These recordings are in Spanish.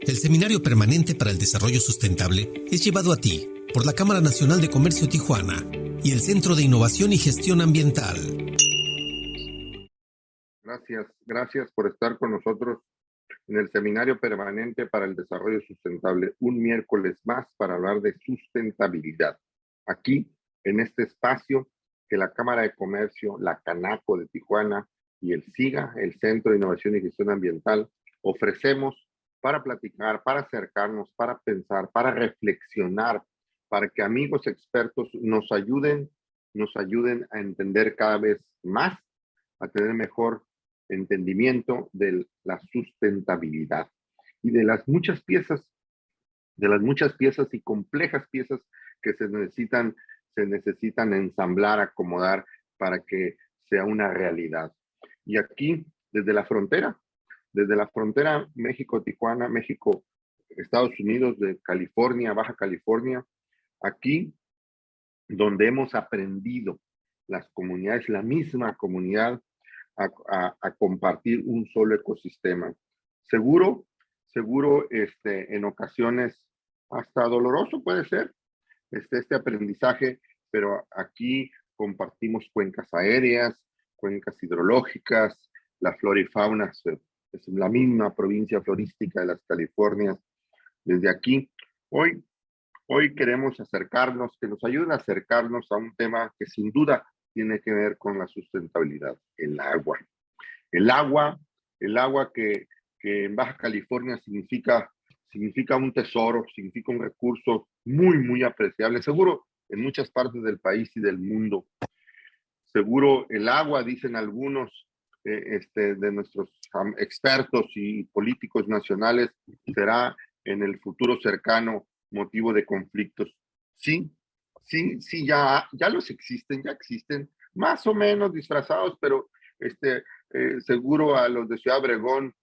El Seminario Permanente para el Desarrollo Sustentable es llevado a ti por la Cámara Nacional de Comercio Tijuana y el Centro de Innovación y Gestión Ambiental. Gracias por estar con nosotros en el Seminario Permanente para el Desarrollo Sustentable, un miércoles más para hablar de sustentabilidad. Aquí, en este espacio que la Cámara de Comercio, la Canaco de Tijuana y el SIGA, el Centro de Innovación y Gestión Ambiental, ofrecemos para platicar, para acercarnos, para pensar, para reflexionar, para que amigos expertos nos ayuden a entender cada vez más, a tener mejor entendimiento de la sustentabilidad y de las muchas piezas y complejas piezas que se necesitan ensamblar, acomodar para que sea una realidad. Y aquí, desde la frontera México-Tijuana, México-Estados Unidos, de California, Baja California, aquí donde hemos aprendido las comunidades, la misma comunidad, a compartir un solo ecosistema. Seguro, en ocasiones hasta doloroso puede ser este aprendizaje, pero aquí compartimos cuencas aéreas, cuencas hidrológicas, la flora y fauna es la misma provincia florística de las Californias. Desde aquí, hoy queremos acercarnos, que nos ayuden a acercarnos a un tema que sin duda tiene que ver con la sustentabilidad, el agua. El agua que en Baja California significa un tesoro, significa un recurso muy, muy apreciable. Seguro en muchas partes del país y del mundo. Seguro el agua, dicen algunos de nuestros expertos y políticos nacionales, será en el futuro cercano motivo de conflictos. Sí, ya existen, más o menos disfrazados, pero seguro a los de Ciudad Obregón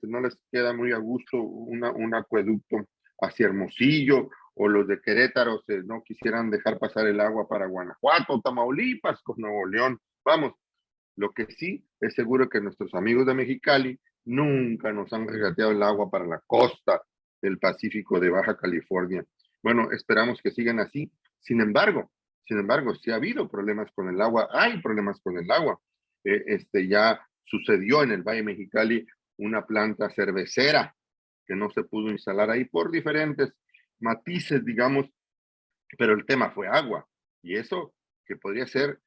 no les queda muy a gusto un acueducto hacia Hermosillo, o los de Querétaro no quisieran dejar pasar el agua para Guanajuato, Tamaulipas, con Nuevo León. Vamos, lo que sí es seguro que nuestros amigos de Mexicali nunca nos han regateado el agua para la costa del Pacífico de Baja California. Bueno, esperamos que sigan así. Sin embargo, sí ha habido problemas con el agua, hay problemas con el agua. Ya sucedió en el Valle Mexicali una planta cervecera que no se pudo instalar ahí por diferentes matices, digamos, pero el tema fue agua. Y eso que podría ser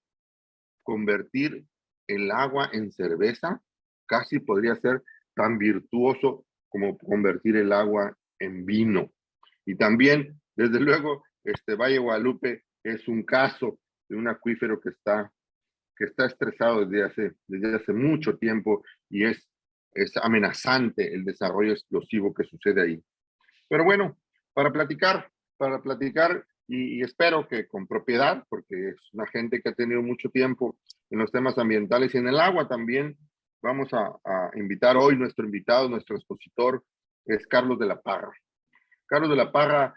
convertir el agua en cerveza, casi podría ser tan virtuoso como convertir el agua en vino. Y también, desde luego, Valle Guadalupe es un caso de un acuífero que está estresado desde hace mucho tiempo, y es amenazante el desarrollo explosivo que sucede ahí. Pero bueno, para platicar y espero que con propiedad, porque es una gente que ha tenido mucho tiempo en los temas ambientales y en el agua también, vamos a invitar hoy, nuestro expositor es Carlos de la Parra. Carlos de la Parra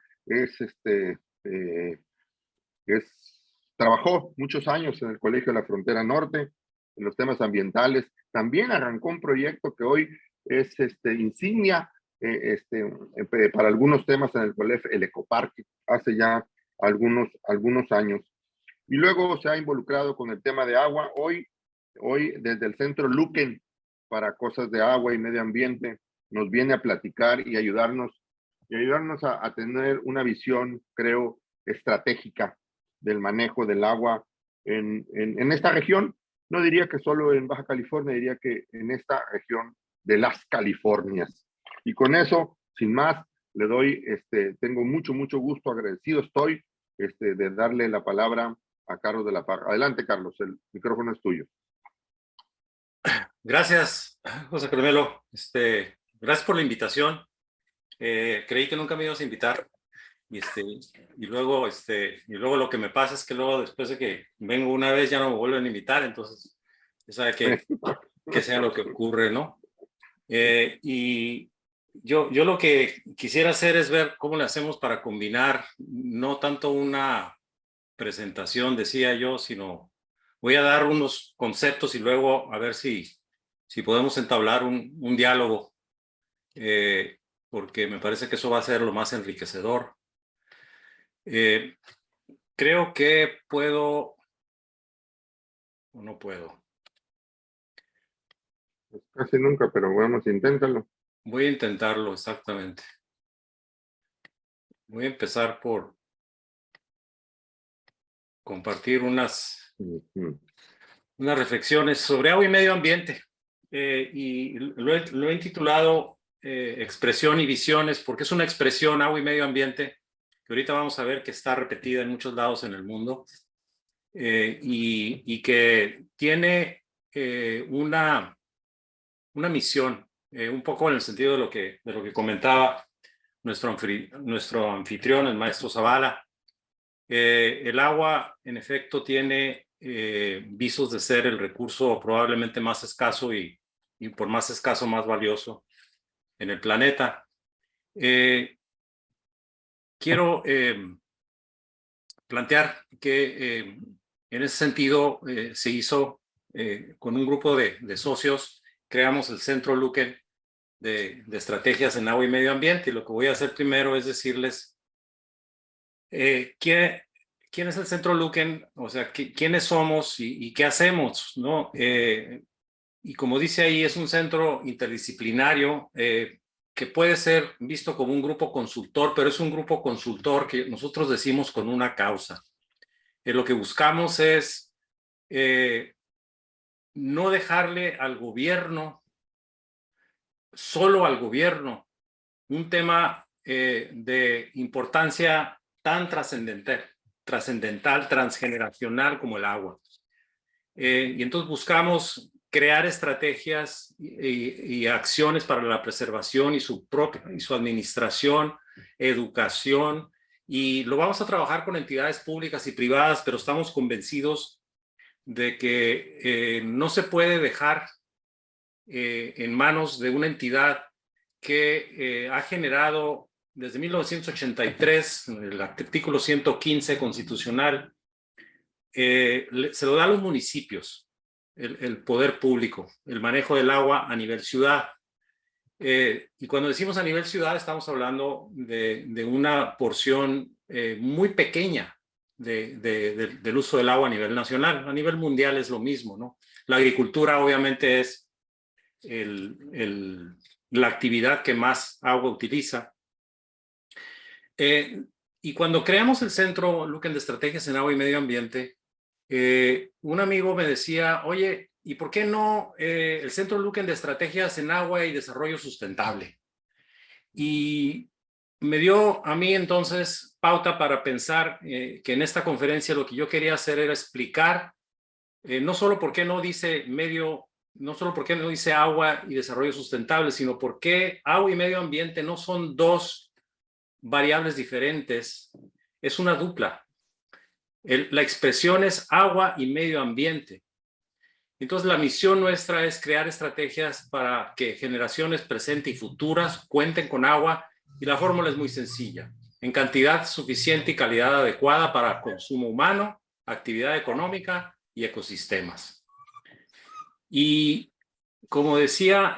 trabajó muchos años en el Colegio de la Frontera Norte, en los temas ambientales. También arrancó un proyecto que hoy es insignia para algunos temas en el COLEF, el Ecoparque, hace ya algunos años. Y luego se ha involucrado con el tema de agua. Hoy desde el Centro Luquen para cosas de agua y medio ambiente, nos viene a platicar y ayudarnos a tener una visión, creo, estratégica del manejo del agua en esta región. No diría que solo en Baja California, diría que en esta región de las Californias. Y con eso, sin más, le doy, tengo mucho gusto, agradecido estoy de darle la palabra a Carlos de la Parra. Adelante, Carlos, el micrófono es tuyo. Gracias, José Carmelo. Gracias por la invitación. Creí que nunca me ibas a invitar. Y luego lo que me pasa es que luego, después de que vengo una vez, ya no me vuelven a invitar. Entonces, ya sabe que sea lo que ocurre, ¿no? Y yo lo que quisiera hacer es ver cómo le hacemos para combinar, no tanto una presentación, decía yo, sino voy a dar unos conceptos y luego a ver si podemos entablar un diálogo. porque me parece que eso va a ser lo más enriquecedor. Creo que puedo o no puedo. Pues casi nunca, pero vamos, inténtalo. Voy a intentarlo, exactamente. Voy a empezar por compartir unas reflexiones sobre agua y medio ambiente. Y lo he intitulado Expresión y Visiones, porque es una expresión, agua y medio ambiente, que ahorita vamos a ver que está repetida en muchos lados en el mundo, y que tiene una misión, un poco en el sentido de lo que comentaba nuestro anfitrión, el maestro Zavala. El agua, en efecto, tiene visos de ser el recurso probablemente más escaso y por más escaso, más valioso en el planeta. Quiero plantear que en ese sentido se hizo con un grupo de socios, creamos el Centro Luken de estrategias en agua y medio ambiente, y lo que voy a hacer primero es decirles ¿quién es el Centro Luken? O sea, ¿quiénes somos y qué hacemos, ¿no? Y como dice ahí, es un centro interdisciplinario que puede ser visto como un grupo consultor, pero es un grupo consultor que nosotros decimos con una causa. Lo que buscamos es no dejarle al gobierno, solo al gobierno, un tema de importancia tan trascendental, transgeneracional como el agua. Y entonces buscamos crear estrategias y acciones para la preservación y su administración, educación, y lo vamos a trabajar con entidades públicas y privadas, pero estamos convencidos de que no se puede dejar en manos de una entidad que ha generado desde 1983, el artículo 115 constitucional, se lo da a los municipios, el poder público, el manejo del agua a nivel ciudad. Y cuando decimos a nivel ciudad, estamos hablando de una porción muy pequeña del uso del agua a nivel nacional. A nivel mundial es lo mismo, ¿no? La agricultura obviamente es la actividad que más agua utiliza. Y cuando creamos el Centro Luken de Estrategias en Agua y Medio Ambiente, un amigo me decía, oye, ¿y por qué no el Centro Luken de Estrategias en Agua y Desarrollo Sustentable? Y me dio a mí entonces pauta para pensar que en esta conferencia lo que yo quería hacer era explicar no solo por qué no dice agua y desarrollo sustentable, sino por qué agua y medio ambiente no son dos variables diferentes, es una dupla. La expresión es agua y medio ambiente. Entonces, la misión nuestra es crear estrategias para que generaciones presentes y futuras cuenten con agua, y la fórmula es muy sencilla: en cantidad suficiente y calidad adecuada para consumo humano, actividad económica y ecosistemas. Y como decía,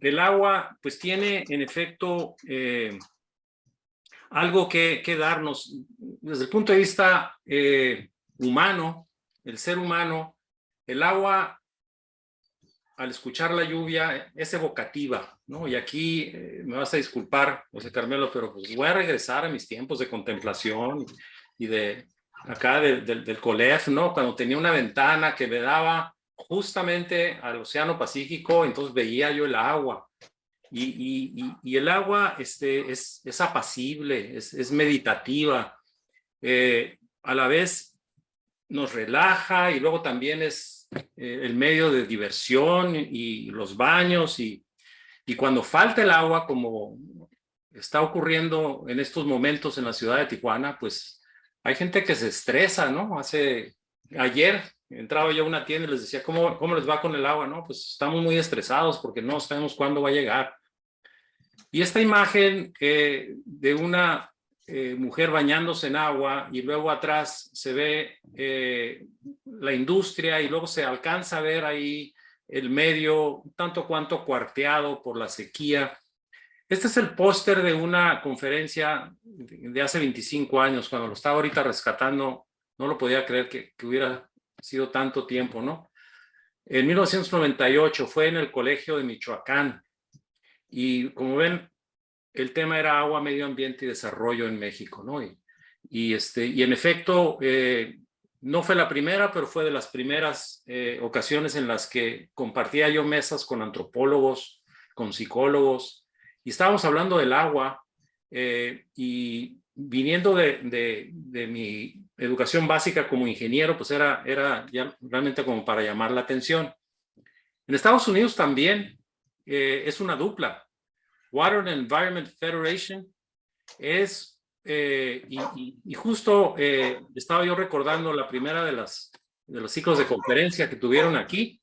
el agua pues tiene en efecto algo que darnos desde el punto de vista humano, el ser humano. El agua, al escuchar la lluvia, es evocativa, ¿no? Y aquí me vas a disculpar, José Carmelo, pero pues voy a regresar a mis tiempos de contemplación y de acá del COLEF, ¿no? Cuando tenía una ventana que me daba justamente al Océano Pacífico, entonces veía yo el agua. Y el agua es apacible, es meditativa, a la vez nos relaja, y luego también es el medio de diversión y los baños, y cuando falta el agua, como está ocurriendo en estos momentos en la ciudad de Tijuana, pues hay gente que se estresa, ¿no? Ayer entraba yo a una tienda y les decía, ¿cómo les va con el agua? No, pues estamos muy estresados porque no sabemos cuándo va a llegar. Y esta imagen de una mujer bañándose en agua, y luego atrás se ve la industria, y luego se alcanza a ver ahí el medio tanto cuanto cuarteado por la sequía. Este es el póster de una conferencia de hace 25 años, cuando lo estaba ahorita rescatando, no lo podía creer que hubiera sido tanto tiempo, ¿no? En 1998 fue en el Colegio de Michoacán y como ven, el tema era agua, medio ambiente y desarrollo en México, ¿no? Y en efecto, no fue la primera, pero fue de las primeras ocasiones en las que compartía yo mesas con antropólogos, con psicólogos, y estábamos hablando del agua, y viniendo de mi educación básica como ingeniero, pues era ya realmente como para llamar la atención. En Estados Unidos también es una dupla. Water and Environment Federation es, y justo estaba yo recordando la primera de los ciclos de conferencia que tuvieron aquí,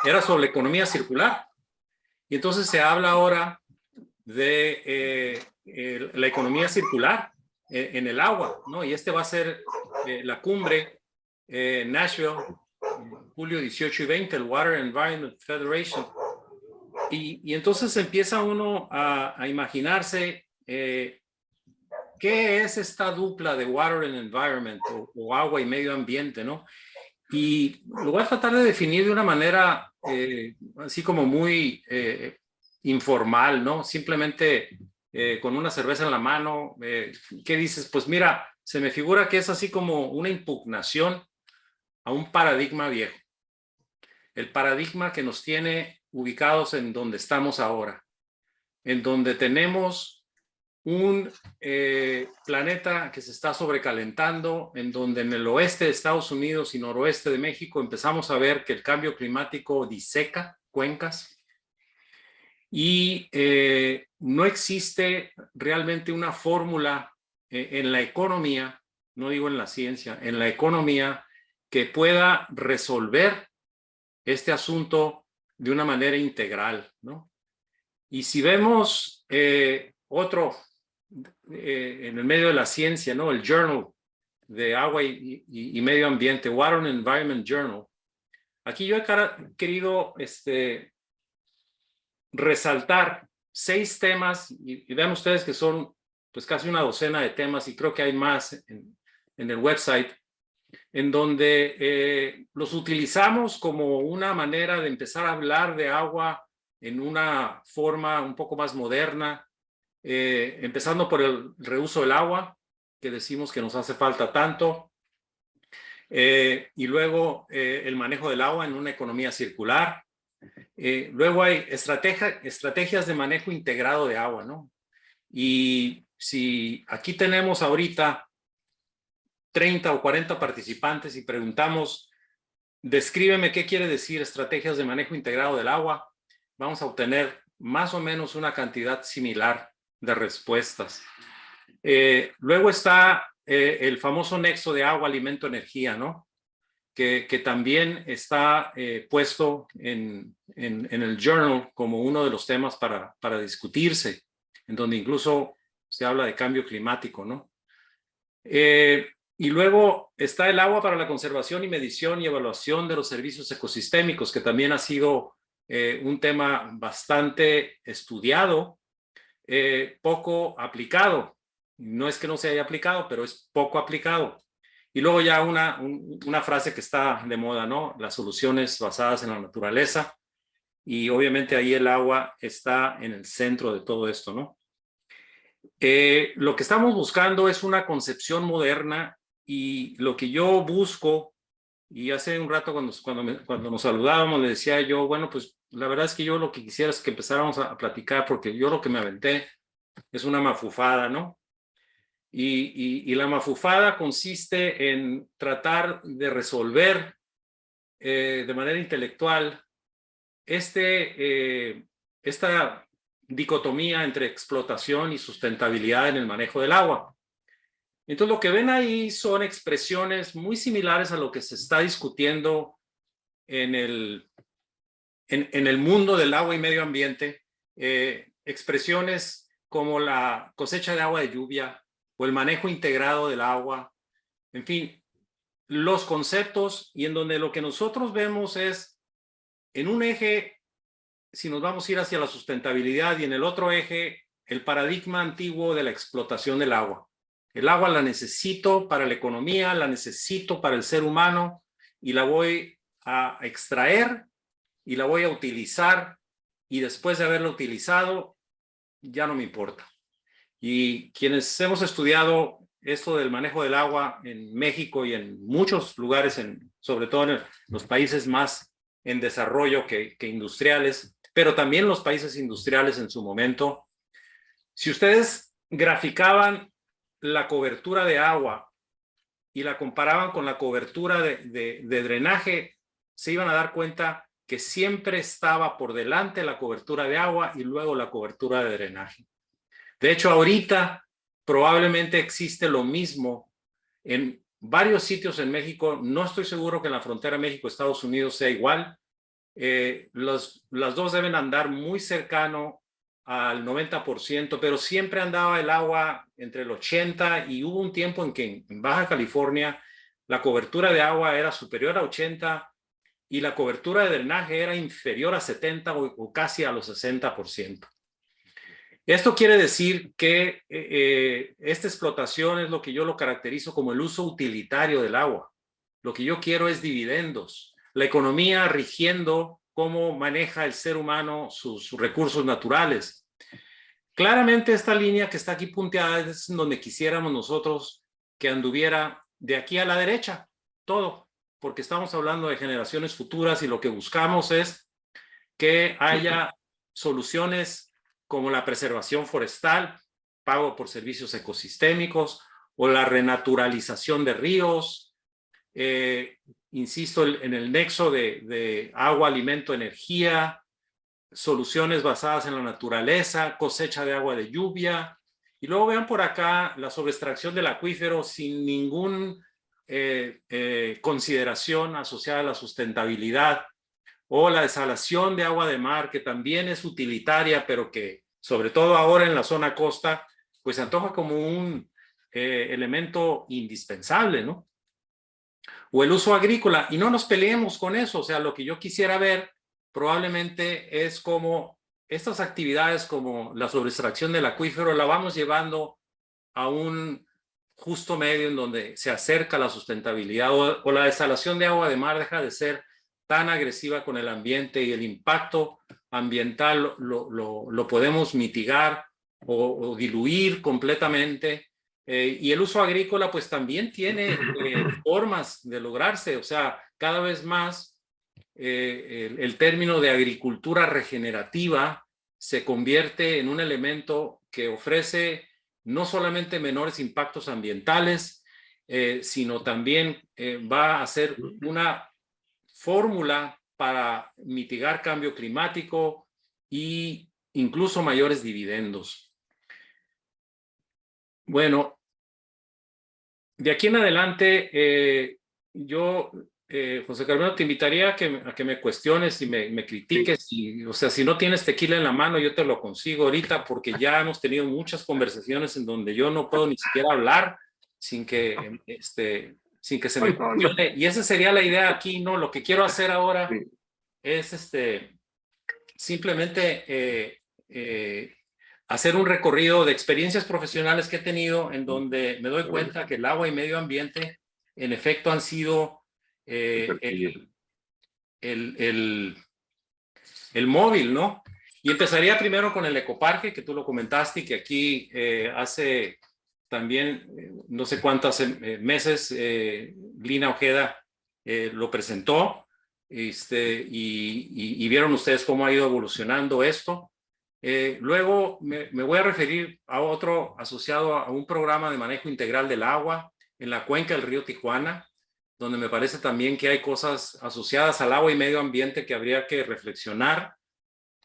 era sobre economía circular. Y entonces se habla ahora de la economía circular en el agua, ¿no? Y va a ser la cumbre Nashville, julio 18 y 20, el Water and Environment Federation. Y entonces empieza uno a imaginarse qué es esta dupla de Water and Environment o agua y medio ambiente, ¿no? Y lo voy a tratar de definir de una manera así como muy informal, ¿no? Simplemente con una cerveza en la mano, ¿qué dices? Pues mira, se me figura que es así como una impugnación a un paradigma viejo. El paradigma que nos tiene ubicados en donde estamos ahora, en donde tenemos un planeta que se está sobrecalentando, en donde en el oeste de Estados Unidos y noroeste de México empezamos a ver que el cambio climático diseca cuencas y no existe realmente una fórmula en la economía, no digo en la ciencia, en la economía que pueda resolver este asunto de una manera integral, ¿no? Y si vemos otro en el medio de la ciencia, ¿no? El Journal de Agua y Medio Ambiente, Water and Environment Journal. Aquí yo he querido resaltar 6 temas, y vean ustedes que son pues casi una docena de temas, y creo que hay más en el website, en donde los utilizamos como una manera de empezar a hablar de agua en una forma un poco más moderna, empezando por el reuso del agua, que decimos que nos hace falta tanto, y luego el manejo del agua en una economía circular. Luego hay estrategias de manejo integrado de agua, ¿no? Y si aquí tenemos ahorita 30 o 40 participantes y preguntamos, descríbeme qué quiere decir estrategias de manejo integrado del agua, vamos a obtener más o menos una cantidad similar de respuestas. Luego está el famoso nexo de agua, alimento, energía, ¿no? Que también está puesto en el journal como uno de los temas para discutirse, en donde incluso se habla de cambio climático, ¿no? Y luego está el agua para la conservación y medición y evaluación de los servicios ecosistémicos, que también ha sido un tema bastante estudiado, poco aplicado. No es que no se haya aplicado, pero es poco aplicado. Y luego ya una frase que está de moda, ¿no? Las soluciones basadas en la naturaleza. Y obviamente ahí el agua está en el centro de todo esto, ¿no? Lo que estamos buscando es una concepción moderna, y lo que yo busco, y hace un rato cuando nos saludábamos le decía yo, bueno, pues la verdad es que yo lo que quisiera es que empezáramos a platicar, porque yo lo que me aventé es una mafufada, ¿no? Y la mafufada consiste en tratar de resolver de manera intelectual esta dicotomía entre explotación y sustentabilidad en el manejo del agua. Entonces lo que ven ahí son expresiones muy similares a lo que se está discutiendo en el mundo del agua y medio ambiente, expresiones como la cosecha de agua de lluvia o el manejo integrado del agua, en fin, los conceptos, y en donde lo que nosotros vemos es en un eje si nos vamos a ir hacia la sustentabilidad, y en el otro eje, el paradigma antiguo de la explotación del agua. El agua la necesito para la economía, la necesito para el ser humano, y la voy a extraer y la voy a utilizar, y después de haberla utilizado, ya no me importa. Y quienes hemos estudiado esto del manejo del agua en México y en muchos lugares, sobre todo en los países más en desarrollo que industriales, pero también los países industriales en su momento, si ustedes graficaban la cobertura de agua y la comparaban con la cobertura de drenaje, se iban a dar cuenta que siempre estaba por delante la cobertura de agua y luego la cobertura de drenaje. De hecho, ahorita probablemente existe lo mismo en varios sitios en México. No estoy seguro que en la frontera México-Estados Unidos sea igual. Las dos deben andar muy cercano al 90%, pero siempre andaba el agua entre el 80%, y hubo un tiempo en que en Baja California la cobertura de agua era superior a 80% y la cobertura de drenaje era inferior a 70% o casi a los 60%. Esto quiere decir que esta explotación es lo que yo lo caracterizo como el uso utilitario del agua. Lo que yo quiero es dividendos. La economía rigiendo cómo maneja el ser humano sus recursos naturales. Claramente esta línea que está aquí punteada es donde quisiéramos nosotros que anduviera de aquí a la derecha, todo, porque estamos hablando de generaciones futuras y lo que buscamos es que haya soluciones como la preservación forestal, pago por servicios ecosistémicos, o la renaturalización de ríos, insisto, en el nexo de agua, alimento, energía, soluciones basadas en la naturaleza, cosecha de agua de lluvia, y luego vean por acá la sobreextracción del acuífero sin ninguna consideración asociada a la sustentabilidad, o la desalación de agua de mar, que también es utilitaria, pero que sobre todo ahora en la zona costa, pues se antoja como un elemento indispensable, ¿no? O el uso agrícola, y no nos peleemos con eso. O sea, lo que yo quisiera ver probablemente es como estas actividades como la sobreextracción del acuífero la vamos llevando a un justo medio en donde se acerca la sustentabilidad, o la desalación de agua de mar deja de ser tan agresiva con el ambiente y el impacto ambiental lo podemos mitigar o diluir completamente. Y el uso agrícola pues también tiene formas de lograrse. O sea, cada vez más el término de agricultura regenerativa se convierte en un elemento que ofrece no solamente menores impactos ambientales, sino también va a ser una fórmula para mitigar cambio climático e incluso mayores dividendos. Bueno, de aquí en adelante, yo, José Carmelo, te invitaría a que me cuestiones y me critiques. Y, o sea, si no tienes tequila en la mano, yo te lo consigo ahorita, porque ya hemos tenido muchas conversaciones en donde yo no puedo ni siquiera hablar sin que se me cuestione. Y esa sería la idea aquí, ¿no? Lo que quiero hacer ahora es simplemente hacer un recorrido de experiencias profesionales que he tenido, en donde me doy cuenta que el agua y medio ambiente en efecto han sido el móvil, ¿no? Y empezaría primero con el ecoparque, que tú lo comentaste, y que aquí hace también no sé cuántos meses Lina Ojeda lo presentó, y vieron ustedes cómo ha ido evolucionando esto. Luego me voy a referir a otro asociado a un programa de manejo integral del agua en la cuenca del río Tijuana, donde me parece también que hay cosas asociadas al agua y medio ambiente que habría que reflexionar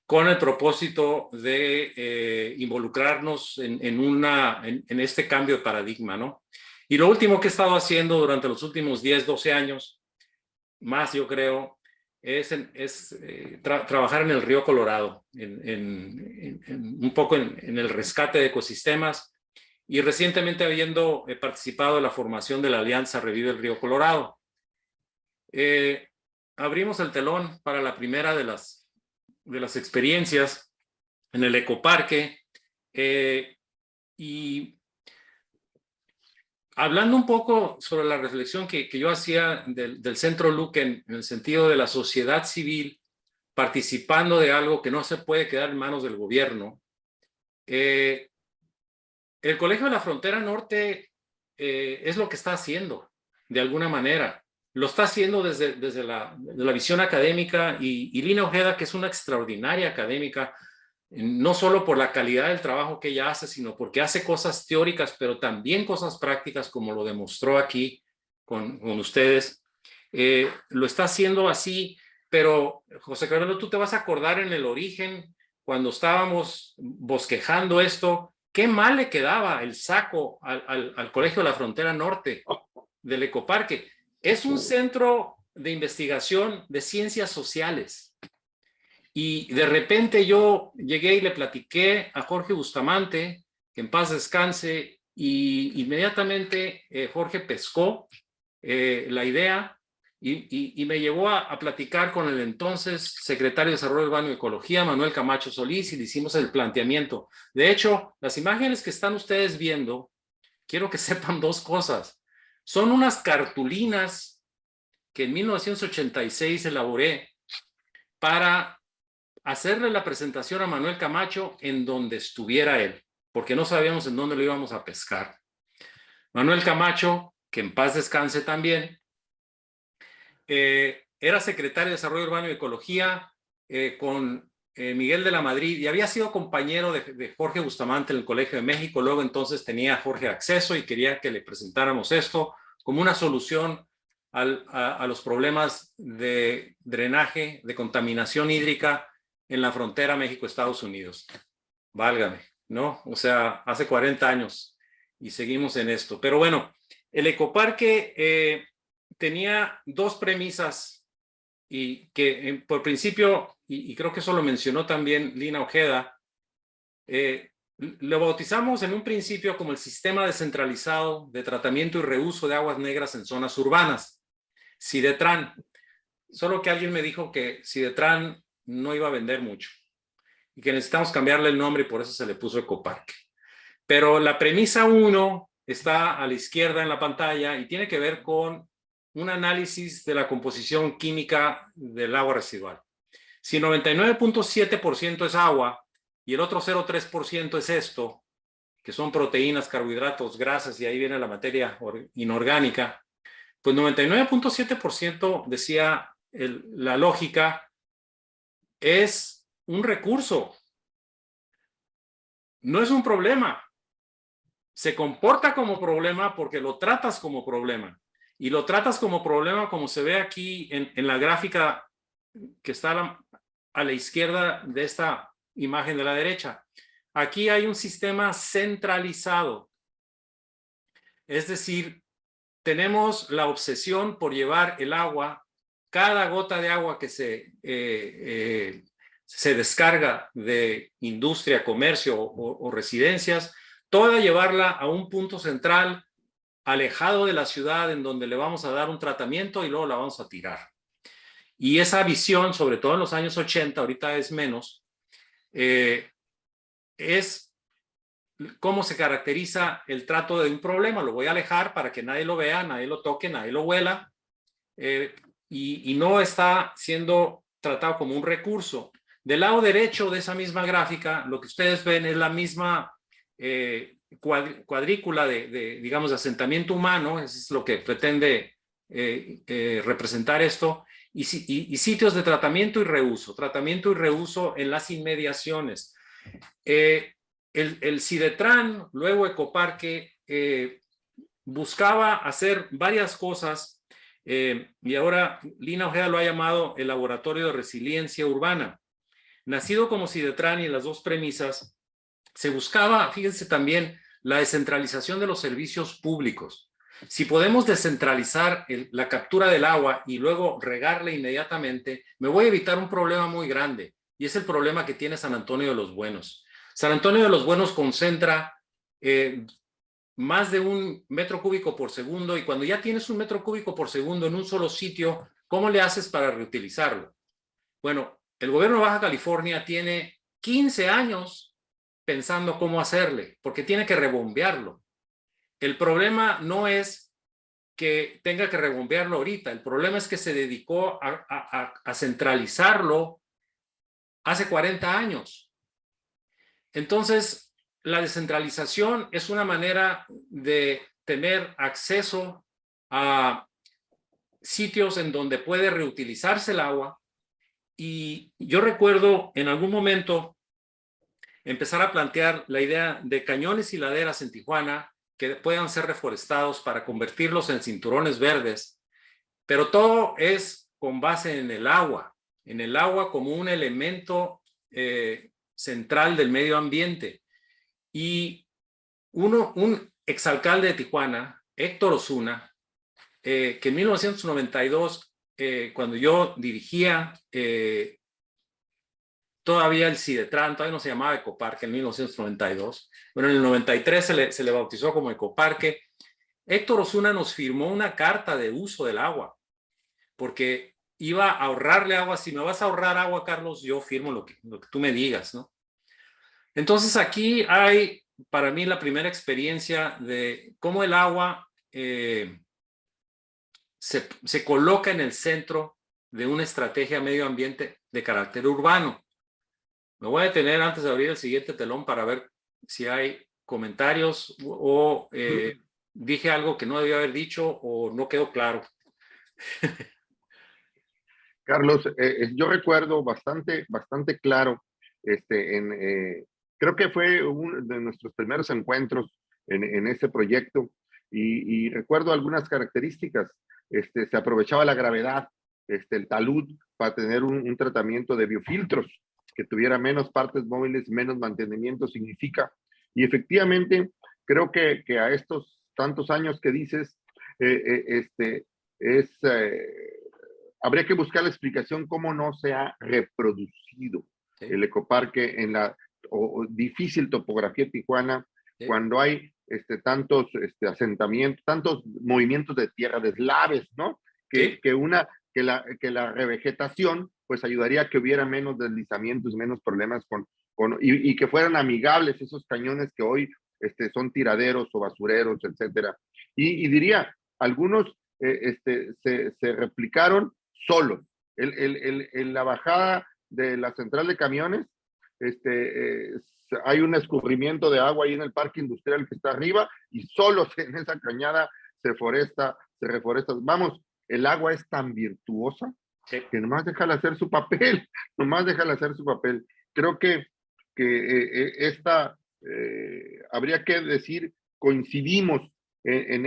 con el propósito de involucrarnos en este cambio de paradigma, ¿no? Y lo último que he estado haciendo durante los últimos 10, 12 años, más yo creo, es trabajar en el río Colorado, un poco en el rescate de ecosistemas, y recientemente habiendo participado en la formación de la Alianza Revive el Río Colorado. Abrimos el telón para la primera de las de las experiencias en el ecoparque y hablando un poco sobre la reflexión que yo hacía del Centro Luken en el sentido de la sociedad civil participando de algo que no se puede quedar en manos del gobierno. El Colegio de la Frontera Norte es lo que está haciendo, de alguna manera. Lo está haciendo desde la visión académica y Lina Ojeda, que es una extraordinaria académica, no solo por la calidad del trabajo que ella hace, sino porque hace cosas teóricas, pero también cosas prácticas, como lo demostró aquí con ustedes. Lo está haciendo así, pero José Carmelo, tú te vas a acordar en el origen, cuando estábamos bosquejando esto, qué mal le quedaba el saco al Colegio de la Frontera Norte del Ecoparque. Es un centro de investigación de ciencias sociales. Y de repente yo llegué y le platiqué a Jorge Bustamante, que en paz descanse, y inmediatamente Jorge pescó la idea y me llevó a platicar con el entonces secretario de Desarrollo Urbano y Ecología, Manuel Camacho Solís, y le hicimos el planteamiento. De hecho, las imágenes que están ustedes viendo, quiero que sepan dos cosas. Son unas cartulinas que en 1986 elaboré para hacerle la presentación a Manuel Camacho en donde estuviera él, porque no sabíamos en dónde lo íbamos a pescar. Manuel Camacho, que en paz descanse también, era secretario de Desarrollo Urbano y Ecología con Miguel de la Madrid y había sido compañero de Jorge Bustamante en el Colegio de México. Luego entonces tenía a Jorge acceso y quería que le presentáramos esto como una solución a los problemas de drenaje, de contaminación hídrica en la frontera México-Estados Unidos. Válgame, ¿no? O sea, hace 40 años y seguimos en esto. Pero bueno, el ecoparque tenía dos premisas y que por principio, y creo que eso lo mencionó también Lina Ojeda, lo bautizamos en un principio como el Sistema Descentralizado de Tratamiento y Reuso de Aguas Negras en Zonas Urbanas, SIDETRAN. Solo que alguien me dijo que SIDETRAN no iba a vender mucho y que necesitamos cambiarle el nombre y por eso se le puso ecoparque. Pero la premisa 1 está a la izquierda en la pantalla y tiene que ver con un análisis de la composición química del agua residual. Si 99.7% es agua y el otro 0.3% es esto, que son proteínas, carbohidratos, grasas, y ahí viene la materia inorgánica, pues 99.7% decía la lógica, es un recurso, no es un problema. Se comporta como problema porque lo tratas como problema. Y lo tratas como problema como se ve aquí en la gráfica que está a la izquierda de esta imagen de la derecha. Aquí hay un sistema centralizado. Es decir, tenemos la obsesión por llevar el agua, cada gota de agua que se descarga de industria, comercio o residencias, toda llevarla a un punto central, alejado de la ciudad, en donde le vamos a dar un tratamiento y luego la vamos a tirar. Y esa visión, sobre todo en los años 80, ahorita es menos, es cómo se caracteriza el trato de un problema. Lo voy a alejar para que nadie lo vea, nadie lo toque, nadie lo huela, y no está siendo tratado como un recurso. Del lado derecho de esa misma gráfica, lo que ustedes ven es la misma cuadrícula digamos, de asentamiento humano. Eso es lo que pretende representar esto, y sitios de tratamiento y reuso en las inmediaciones. El SIDETRAN, luego Ecoparque, buscaba hacer varias cosas, y ahora Lina Ojeda lo ha llamado el Laboratorio de Resiliencia Urbana. Nacido como SIDETRAN, y en las dos premisas se buscaba, fíjense también, la descentralización de los servicios públicos. Si podemos descentralizar la captura del agua y luego regarla inmediatamente, me voy a evitar un problema muy grande, y es el problema que tiene San Antonio de los Buenos. San Antonio de los Buenos concentra más de 1 metro cúbico por segundo, y cuando ya tienes 1 metro cúbico por segundo en un solo sitio, ¿cómo le haces para reutilizarlo? Bueno, el gobierno de Baja California tiene 15 años pensando cómo hacerle, porque tiene que rebombearlo. El problema no es que tenga que rebombearlo ahorita, el problema es que se dedicó a centralizarlo hace 40 años. Entonces, la descentralización es una manera de tener acceso a sitios en donde puede reutilizarse el agua. Y yo recuerdo en algún momento empezar a plantear la idea de cañones y laderas en Tijuana que puedan ser reforestados para convertirlos en cinturones verdes, pero todo es con base en el agua como un elemento central del medio ambiente. Y un exalcalde de Tijuana, Héctor Osuna, que en 1992, cuando yo dirigía todavía el Cidetran, todavía no se llamaba Ecoparque en 1992, bueno, en el 93 se le bautizó como Ecoparque. Héctor Osuna nos firmó una carta de uso del agua, porque iba a ahorrarle agua. Si me vas a ahorrar agua, Carlos, yo firmo lo que tú me digas, ¿no? Entonces aquí hay para mí la primera experiencia de cómo el agua se coloca en el centro de una estrategia medio ambiente de carácter urbano. Me voy a detener antes de abrir el siguiente telón para ver si hay comentarios o dije algo que no debía haber dicho o no quedó claro. Carlos, yo recuerdo bastante claro, creo que fue uno de nuestros primeros encuentros en este proyecto y recuerdo algunas características. Se aprovechaba la gravedad, el talud, para tener un tratamiento de biofiltros que tuviera menos partes móviles, menos mantenimiento significa. Y efectivamente, creo que a estos tantos años que dices, habría que buscar la explicación cómo no se ha reproducido el ecoparque en la difícil topografía de Tijuana, cuando hay tantos asentamientos, tantos movimientos de tierra, deslaves, ¿no? Que la revegetación pues ayudaría a que hubiera menos deslizamientos, menos problemas y que fueran amigables esos cañones que hoy son tiraderos o basureros, etcétera. Y diría, algunos se replicaron solos. En la bajada de la central de camiones, hay un escurrimiento de agua ahí en el parque industrial que está arriba y solos en esa cañada se reforesta. Vamos, el agua es tan virtuosa que nomás déjala hacer su papel, Creo que habría que decir, coincidimos en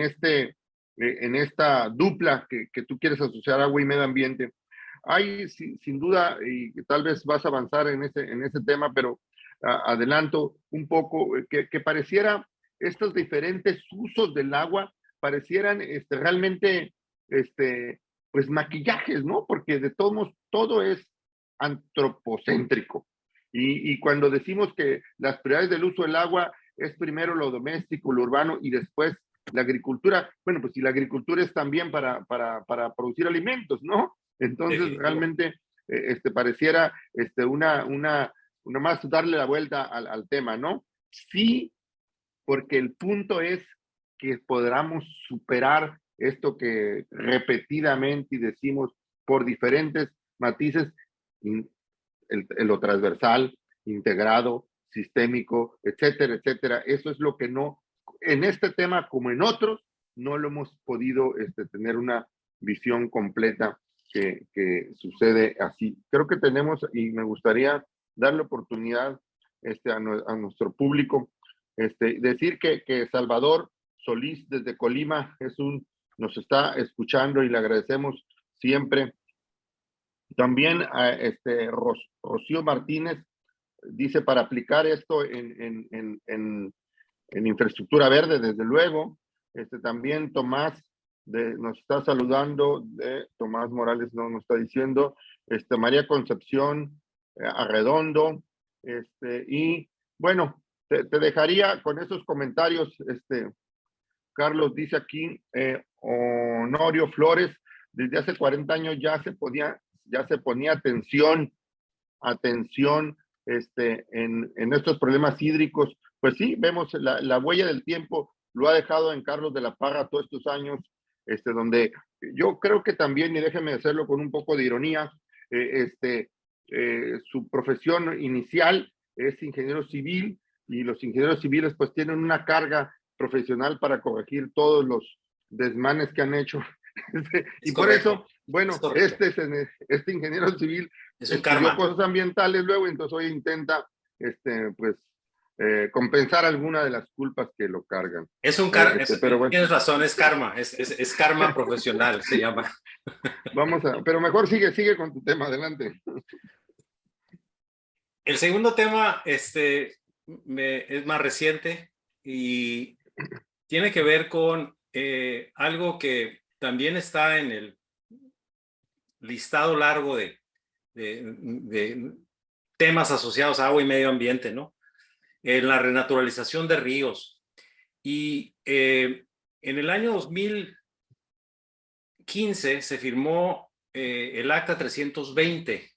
esta dupla que tú quieres asociar agua y medio ambiente. Hay sin duda, y tal vez vas a avanzar en ese tema, pero adelanto un poco, que pareciera estos diferentes usos del agua parecieran realmente pues maquillajes, ¿no? Porque de todos modos todo es antropocéntrico. Y cuando decimos que las prioridades del uso del agua es primero lo doméstico, lo urbano y después la agricultura, bueno, pues si la agricultura es también para producir alimentos, ¿no? Entonces realmente pareciera una más darle la vuelta al tema, ¿no? Sí, porque el punto es que podamos superar esto que repetidamente decimos por diferentes matices, lo transversal, integrado, sistémico, etcétera, etcétera. Eso es lo que no, en este tema como en otros, no lo hemos podido tener una visión completa que sucede así. Creo que tenemos, y me gustaría darle oportunidad a nuestro público, decir que Salvador Solís desde Colima nos está escuchando y le agradecemos siempre. También Rocío Martínez dice, para aplicar esto en infraestructura verde, desde luego. También Tomás nos está saludando, Tomás Morales nos está diciendo, María Concepción Arredondo, y bueno, te dejaría con esos comentarios. Carlos dice aquí, Honorio Flores, desde hace 40 años ya se ponía atención atención en estos problemas hídricos. Pues sí, vemos la huella del tiempo, lo ha dejado en Carlos de la Parra todos estos años, donde yo creo que también, y déjeme hacerlo con un poco de ironía, su profesión inicial es ingeniero civil, y los ingenieros civiles pues tienen una carga profesional para corregir todos los desmanes que han hecho. Y por eso, bueno, este ingeniero civil es un estudió karma. cosas ambientales luego, entonces hoy intenta pues compensar alguna de las culpas que lo cargan. Es un karma, pero bueno, tienes razón, es karma, es karma profesional, se llama. pero mejor sigue con tu tema, adelante. El segundo tema es más reciente y tiene que ver con algo que también está en el listado largo de temas asociados a agua y medio ambiente, ¿no? En la renaturalización de ríos. Y en el año 2015 se firmó el Acta 320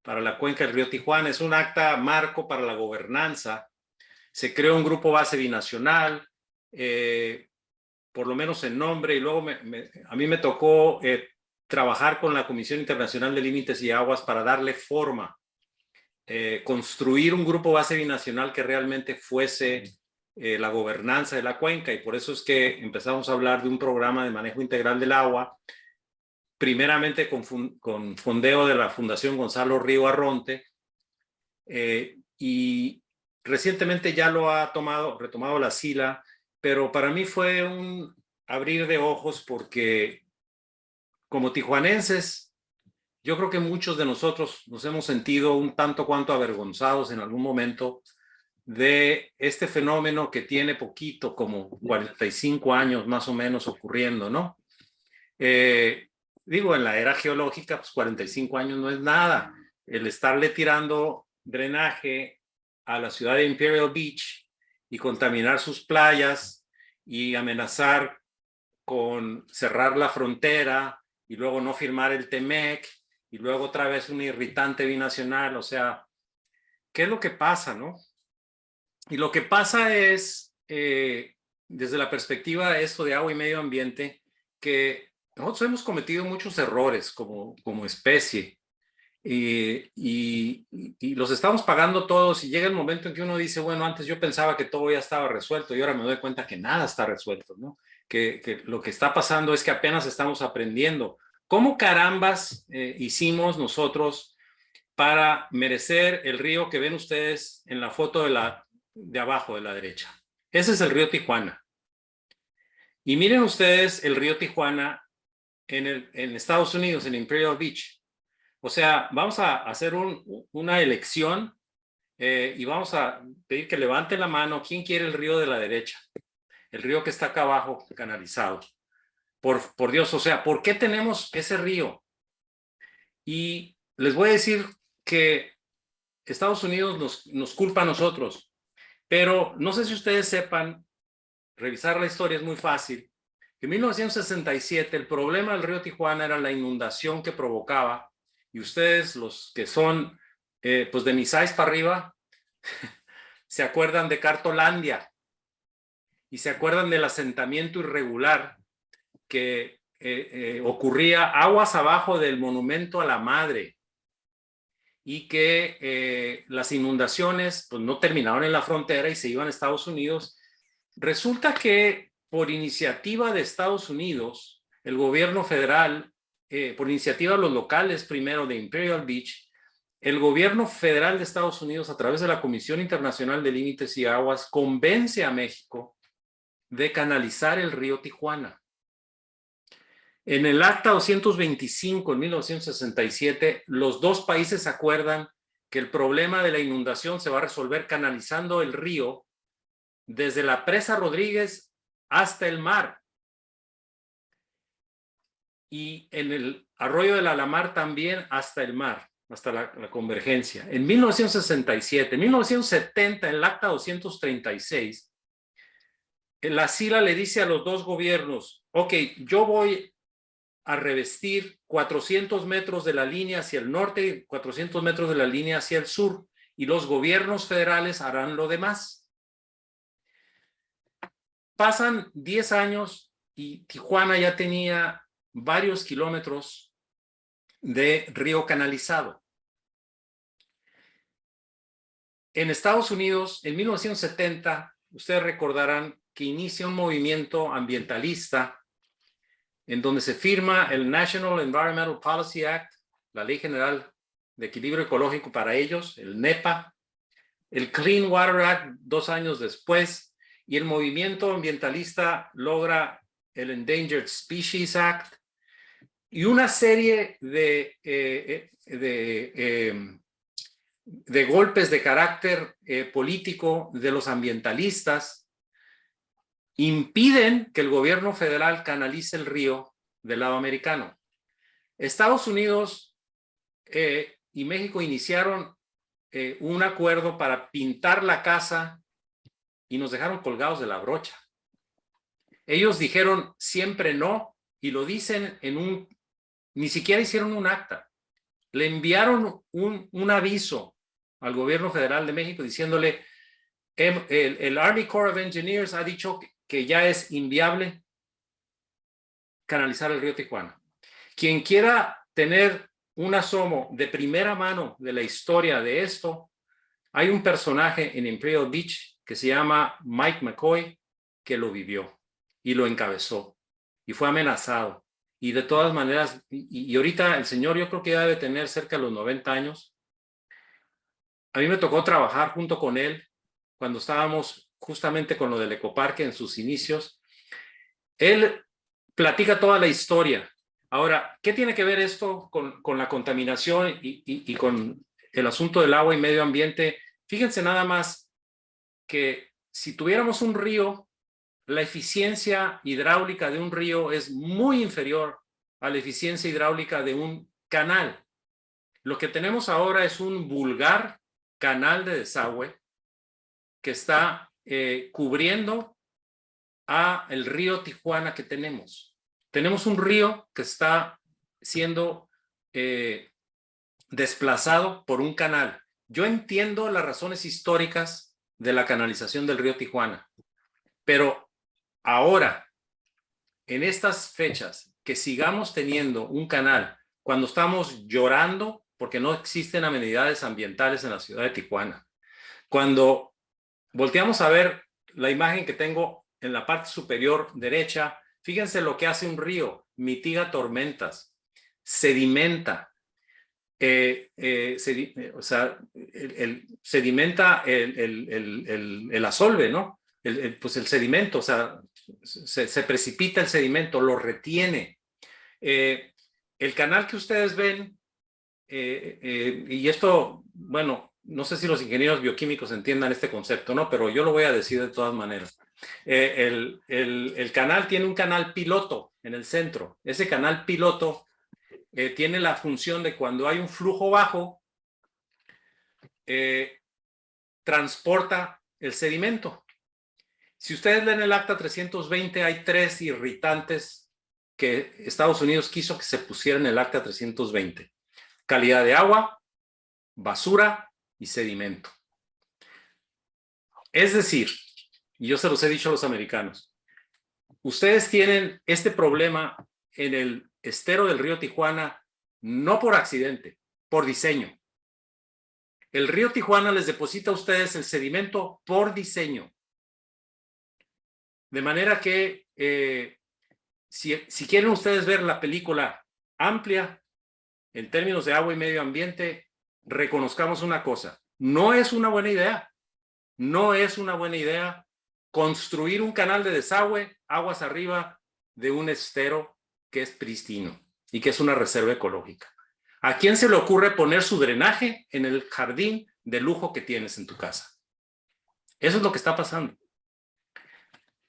para la cuenca del río Tijuana. Es un acta marco para la gobernanza. Se creó un grupo base binacional, por lo menos en nombre, y luego a mí me tocó trabajar con la Comisión Internacional de Límites y Aguas para darle forma, construir un grupo base binacional que realmente fuese la gobernanza de la cuenca, y por eso es que empezamos a hablar de un programa de manejo integral del agua, primeramente con fondeo de la Fundación Gonzalo Río Arronte, y recientemente ya lo ha retomado la SILA, pero para mí fue un abrir de ojos porque como tijuanenses, yo creo que muchos de nosotros nos hemos sentido un tanto cuanto avergonzados en algún momento de este fenómeno que tiene poquito, como 45 años más o menos ocurriendo, ¿no? Digo, en la era geológica, pues 45 años no es nada. El estarle tirando drenaje a la ciudad de Imperial Beach y contaminar sus playas y amenazar con cerrar la frontera y luego no firmar el TEMEC y luego otra vez un irritante binacional. O sea, ¿qué es lo que pasa, no? Y lo que pasa es, desde la perspectiva de esto de agua y medio ambiente, que nosotros hemos cometido muchos errores como especie y los estamos pagando todos, y llega el momento en que uno dice, bueno, antes yo pensaba que todo ya estaba resuelto y ahora me doy cuenta que nada está resuelto, ¿no? Que lo que está pasando es que apenas estamos aprendiendo. ¿Cómo carambas hicimos nosotros para merecer el río que ven ustedes en la foto de abajo de la derecha? Ese es el río Tijuana. Y miren ustedes el río Tijuana en Estados Unidos, en Imperial Beach. O sea, vamos a hacer una elección y vamos a pedir que levanten la mano. ¿Quién quiere el río de la derecha? El río que está acá abajo, canalizado. Por Dios, o sea, ¿por qué tenemos ese río? Y les voy a decir que Estados Unidos nos culpa a nosotros, pero no sé si ustedes sepan, revisar la historia es muy fácil. En 1967 el problema del río Tijuana era la inundación que provocaba, y ustedes, los que son pues de Misais para arriba, se acuerdan de Cartolandia y se acuerdan del asentamiento irregular que ocurría aguas abajo del monumento a la madre, y que las inundaciones pues no terminaron en la frontera y se iban a Estados Unidos. Resulta que por iniciativa de Estados Unidos, el gobierno federal, por iniciativa de los locales primero de Imperial Beach, el gobierno federal de Estados Unidos, a través de la Comisión Internacional de Límites y Aguas, convence a México de canalizar el río Tijuana. En el Acta 225 en 1967, los dos países acuerdan que el problema de la inundación se va a resolver canalizando el río desde la presa Rodríguez hasta el mar. Y en el arroyo del Alamar también hasta el mar, hasta la convergencia. En 1967, en 1970, en el Acta 236, la SILA le dice a los dos gobiernos, ok, yo voy a revestir 400 metros de la línea hacia el norte y 400 metros de la línea hacia el sur, y los gobiernos federales harán lo demás. Pasan 10 años y Tijuana ya tenía varios kilómetros de río canalizado. En Estados Unidos, en 1970, ustedes recordarán que inicia un movimiento ambientalista en donde se firma el National Environmental Policy Act, la Ley General de Equilibrio Ecológico para ellos, el NEPA, el Clean Water Act 2 años después, y el movimiento ambientalista logra el Endangered Species Act y una serie de golpes de carácter político de los ambientalistas impiden que el gobierno federal canalice el río del lado americano. Estados Unidos y México iniciaron un acuerdo para pintar la casa y nos dejaron colgados de la brocha. Ellos dijeron siempre no, y lo dicen ni siquiera hicieron un acta. Le enviaron un aviso al gobierno federal de México diciéndole, el Army Corps of Engineers ha dicho que ya es inviable canalizar el río Tijuana. Quien quiera tener un asomo de primera mano de la historia de esto, hay un personaje en Imperial Beach que se llama Mike McCoy, que lo vivió y lo encabezó y fue amenazado. Y de todas maneras, y ahorita el señor yo creo que ya debe tener cerca de los 90 años. A mí me tocó trabajar junto con él cuando estábamos justamente con lo del ecoparque en sus inicios. Él platica toda la historia. Ahora, ¿qué tiene que ver esto con la contaminación y con el asunto del agua y medio ambiente? Fíjense nada más que si tuviéramos un río, la eficiencia hidráulica de un río es muy inferior a la eficiencia hidráulica de un canal. Lo que tenemos ahora es un vulgar canal de desagüe que está cubriendo a el río Tijuana que tenemos. Tenemos un río que está siendo desplazado por un canal. Yo entiendo las razones históricas de la canalización del río Tijuana, pero ahora, en estas fechas, que sigamos teniendo un canal cuando estamos llorando porque no existen amenidades ambientales en la ciudad de Tijuana, cuando volteamos a ver la imagen que tengo en la parte superior derecha, fíjense lo que hace un río: mitiga tormentas, sedimenta, sedimenta el asolve, ¿no? Pues el sedimento, o sea, se precipita el sedimento, lo retiene. El canal que ustedes ven, y esto, bueno, no sé si los ingenieros bioquímicos entiendan este concepto, ¿no? Pero yo lo voy a decir de todas maneras. El canal tiene un canal piloto en el centro. Ese canal piloto tiene la función de cuando hay un flujo bajo, transporta el sedimento. Si ustedes leen el Acta 320, hay 3 irritantes que Estados Unidos quiso que se pusieran en el Acta 320. Calidad de agua, basura y sedimento. Es decir, y yo se los he dicho a los americanos, ustedes tienen este problema en el estero del río Tijuana no por accidente, por diseño. El río Tijuana les deposita a ustedes el sedimento por diseño. De manera que si quieren ustedes ver la película amplia en términos de agua y medio ambiente, reconozcamos una cosa: no es una buena idea, no es una buena idea construir un canal de desagüe aguas arriba de un estero que es pristino y que es una reserva ecológica. ¿A quién se le ocurre poner su drenaje en el jardín de lujo que tienes en tu casa? Eso es lo que está pasando.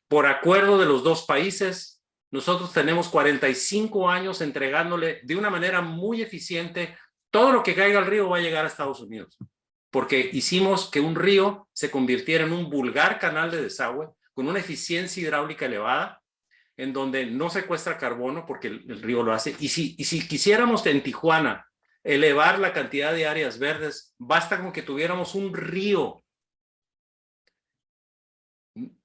Por acuerdo de los dos países, nosotros tenemos 45 años entregándole de una manera muy eficiente. Todo lo que caiga al río va a llegar a Estados Unidos, porque hicimos que un río se convirtiera en un vulgar canal de desagüe con una eficiencia hidráulica elevada, en donde no secuestra carbono porque el río lo hace. Y si quisiéramos en Tijuana elevar la cantidad de áreas verdes, basta con que tuviéramos un río.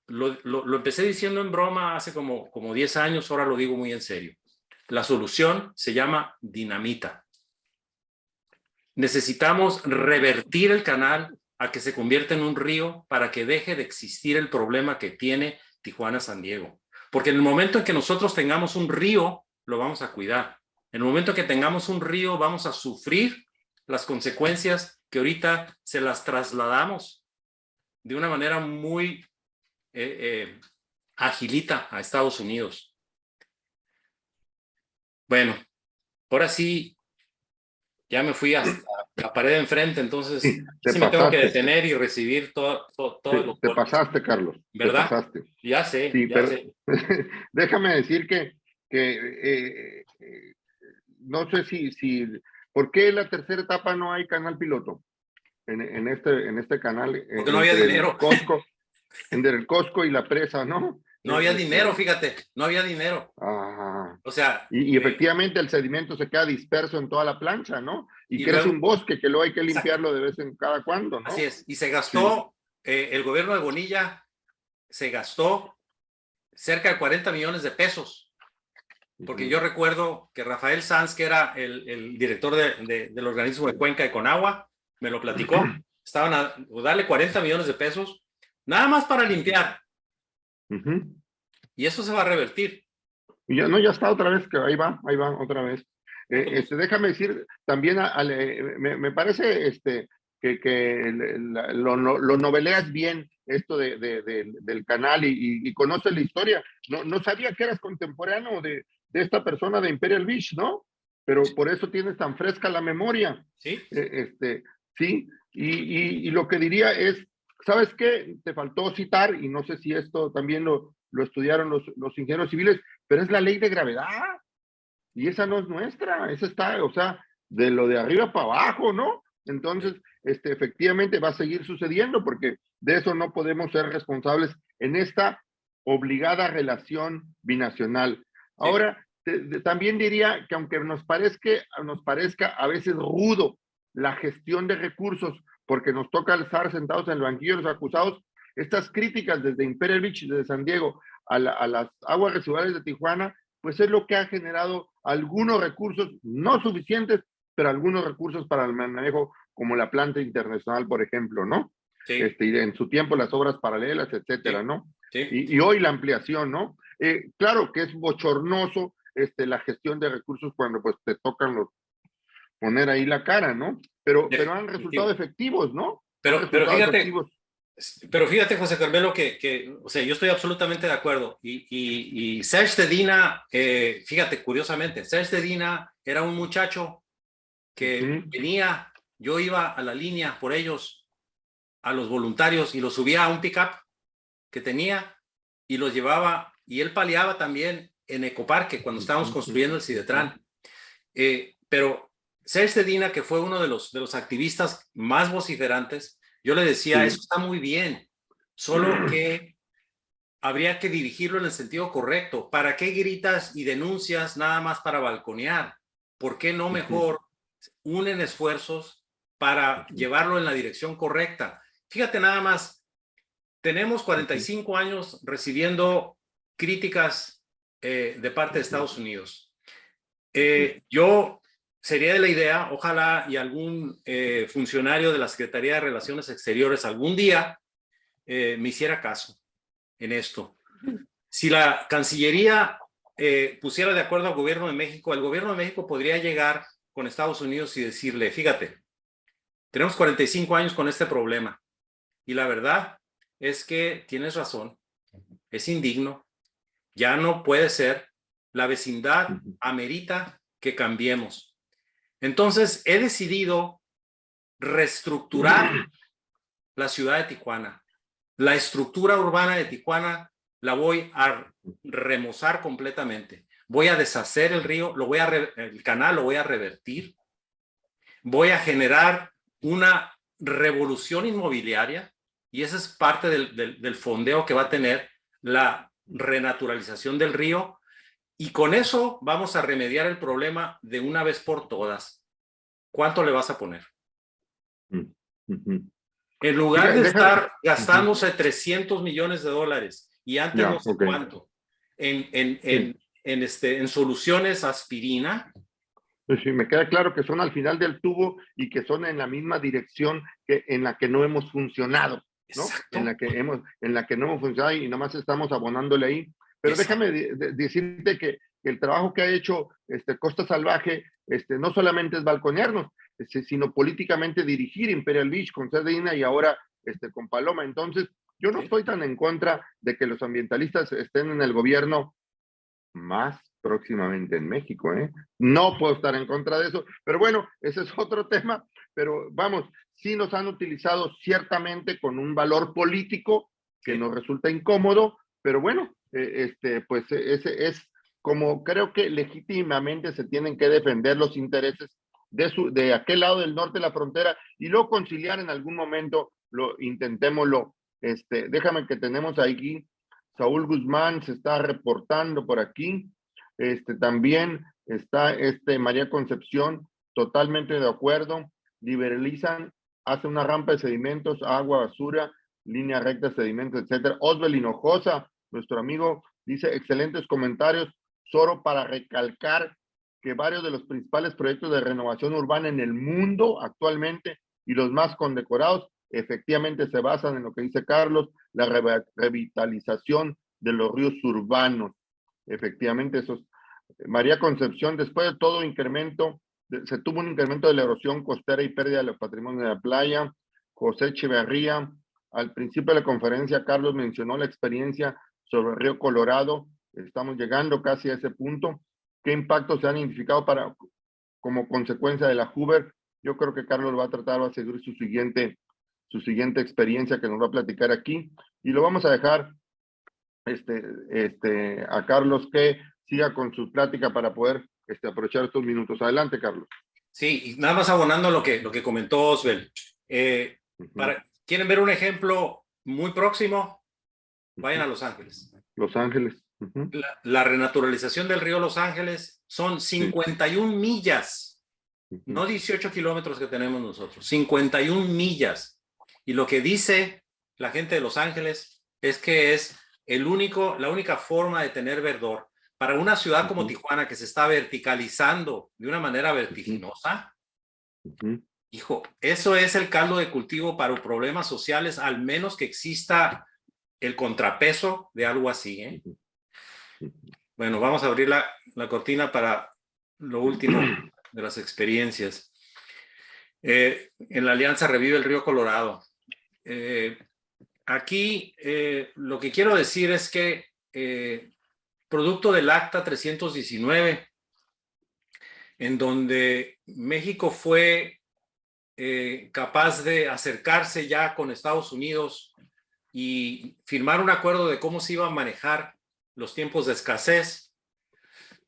Lo empecé diciendo en broma hace como 10 años, ahora lo digo muy en serio. La solución se llama dinamita. Necesitamos revertir el canal a que se convierta en un río para que deje de existir el problema que tiene Tijuana-San Diego. Porque en el momento en que nosotros tengamos un río, lo vamos a cuidar. En el momento en que tengamos un río, vamos a sufrir las consecuencias que ahorita se las trasladamos de una manera muy agilita a Estados Unidos. Bueno, ahora sí, ya me fui hasta la pared de enfrente, entonces sí me tengo que detener y recibir todo lo Te pasaste, Carlos. ¿Verdad? Te pasaste. Ya sé, sí, ya pero, sé. Déjame decir que no sé si ¿por qué en la tercera etapa no hay canal piloto? En este canal. Porque no había dinero. Entre el Costco y la presa, ¿no? No había dinero, fíjate, no había dinero. Ajá. O sea. Y efectivamente el sedimento se queda disperso en toda la plancha, ¿no? Y crece luego, un bosque que luego hay que limpiarlo de vez en cada cuando, ¿no? Así es. Y se gastó, el gobierno de Bonilla se gastó cerca de 40 millones de pesos. Porque yo recuerdo que Rafael Sanz, que era el director del organismo de Cuenca de Conagua, me lo platicó. Estaban a darle 40 millones de pesos, nada más para limpiar. Y eso se va a revertir. Y ya, no, ya está otra vez, que ahí va otra vez. Déjame decir, también me parece que lo noveleas bien esto del canal y conoces la historia. No sabía que eras contemporáneo de esta persona de Imperial Beach, ¿no? Pero por eso tienes tan fresca la memoria. Sí. Sí, y lo que diría es, ¿sabes qué? Te faltó citar, y no sé si esto también lo estudiaron los ingenieros civiles, pero es la ley de gravedad. Y esa no es nuestra, esa está, o sea, de lo de arriba para abajo, ¿no? Entonces, efectivamente va a seguir sucediendo porque de eso no podemos ser responsables en esta obligada relación binacional. Ahora, también diría que aunque nos parezca a veces rudo la gestión de recursos, porque nos toca estar sentados en el banquillo de los acusados, estas críticas desde Imperial Beach, desde San Diego, a las aguas residuales de Tijuana, pues es lo que ha generado algunos recursos, no suficientes, pero algunos recursos para el manejo, como la planta internacional, por ejemplo, ¿no? Sí. Y en su tiempo las obras paralelas, etcétera, Sí. ¿no? Sí. Y hoy la ampliación, ¿no? Claro que es bochornoso la gestión de recursos cuando pues te tocan poner ahí la cara, ¿no? Pero han resultado efectivos, ¿no? Pero fíjate, José Carmelo, que o sea, yo estoy absolutamente de acuerdo. Y Serge Dedina, fíjate, curiosamente, Serge Dedina era un muchacho que venía, yo iba a la línea por ellos, a los voluntarios, y los subía a un pickup que tenía y los llevaba, y él paliaba también en Ecoparque cuando estábamos construyendo el Cidetran. Pero Serge Dedina, que fue uno de los activistas más vociferantes, yo le decía, eso está muy bien, solo que habría que dirigirlo en el sentido correcto. ¿Para qué gritas y denuncias nada más para balconear? ¿Por qué no mejor unen esfuerzos para llevarlo en la dirección correcta? Fíjate nada más, tenemos 45 años recibiendo críticas de parte de Estados Unidos. Yo sería de la idea, ojalá y algún funcionario de la Secretaría de Relaciones Exteriores algún día me hiciera caso en esto. Si la Cancillería pusiera de acuerdo al gobierno de México, el gobierno de México podría llegar con Estados Unidos y decirle, fíjate, tenemos 45 años con este problema y la verdad es que tienes razón, es indigno, ya no puede ser, la vecindad amerita que cambiemos. Entonces, he decidido reestructurar la ciudad de Tijuana. La estructura urbana de Tijuana la voy a remozar completamente. Voy a deshacer el río, el canal lo voy a revertir. Voy a generar una revolución inmobiliaria y esa es parte del fondeo que va a tener la renaturalización del río, y con eso vamos a remediar el problema de una vez por todas. ¿Cuánto le vas a poner? En lugar de estar gastándose 300 millones de dólares y antes no sé cuánto en soluciones aspirina. Pues sí, me queda claro que son al final del tubo y que son en la misma dirección en la que no hemos funcionado, ¿no? En la que no hemos funcionado y nada más estamos abonándole ahí. Pero exacto. Déjame decirte que el trabajo que ha hecho Costa Salvaje no solamente es balconearnos, sino políticamente dirigir Imperial Beach con Cedina y ahora con Paloma. Entonces, yo no estoy tan en contra de que los ambientalistas estén en el gobierno más próximamente en México, ¿eh? No puedo estar en contra de eso, pero bueno, ese es otro tema, pero vamos, sí nos han utilizado ciertamente con un valor político que nos resulta incómodo, pero bueno, pues ese es como creo que legítimamente se tienen que defender los intereses de aquel lado del norte de la frontera y luego conciliar en algún momento, intentémoslo. Déjame que tenemos aquí Saúl Guzmán se está reportando por aquí. También está María Concepción, totalmente de acuerdo. Liberalizan, hace una rampa de sedimentos, agua, basura, línea recta, sedimentos, etcétera. Osbel Hinojosa, nuestro amigo, dice excelentes comentarios, solo para recalcar que varios de los principales proyectos de renovación urbana en el mundo actualmente y los más condecorados efectivamente se basan en lo que dice Carlos, la revitalización de los ríos urbanos. Efectivamente, eso es. María Concepción, después de todo incremento, se tuvo un incremento de la erosión costera y pérdida del patrimonio de la playa. José Echeverría, al principio de la conferencia, Carlos mencionó la experiencia sobre el río Colorado. Estamos llegando casi a ese punto. ¿Qué impactos se han identificado como consecuencia de la Hoover? Yo creo que Carlos va a seguir su siguiente experiencia que nos va a platicar aquí, y lo vamos a dejar a Carlos que siga con su plática para poder aprovechar estos minutos. Adelante, Carlos. Sí, y nada más abonando lo que comentó Osbel. ¿Quieren ver un ejemplo muy próximo? Vayan a Los Ángeles. Los Ángeles. La renaturalización del río Los Ángeles son 51 millas, no 18 kilómetros que tenemos nosotros, 51 millas. Y lo que dice la gente de Los Ángeles es que es la única forma de tener verdor para una ciudad como Tijuana que se está verticalizando de una manera vertiginosa. Hijo, eso es el caldo de cultivo para problemas sociales, al menos que exista el contrapeso de algo así, ¿eh? Bueno, vamos a abrir la cortina para lo último de las experiencias. En la Alianza Revive el Río Colorado. Aquí lo que quiero decir es que producto del Acta 319, en donde México fue capaz de acercarse ya con Estados Unidos y firmar un acuerdo de cómo se iba a manejar los tiempos de escasez,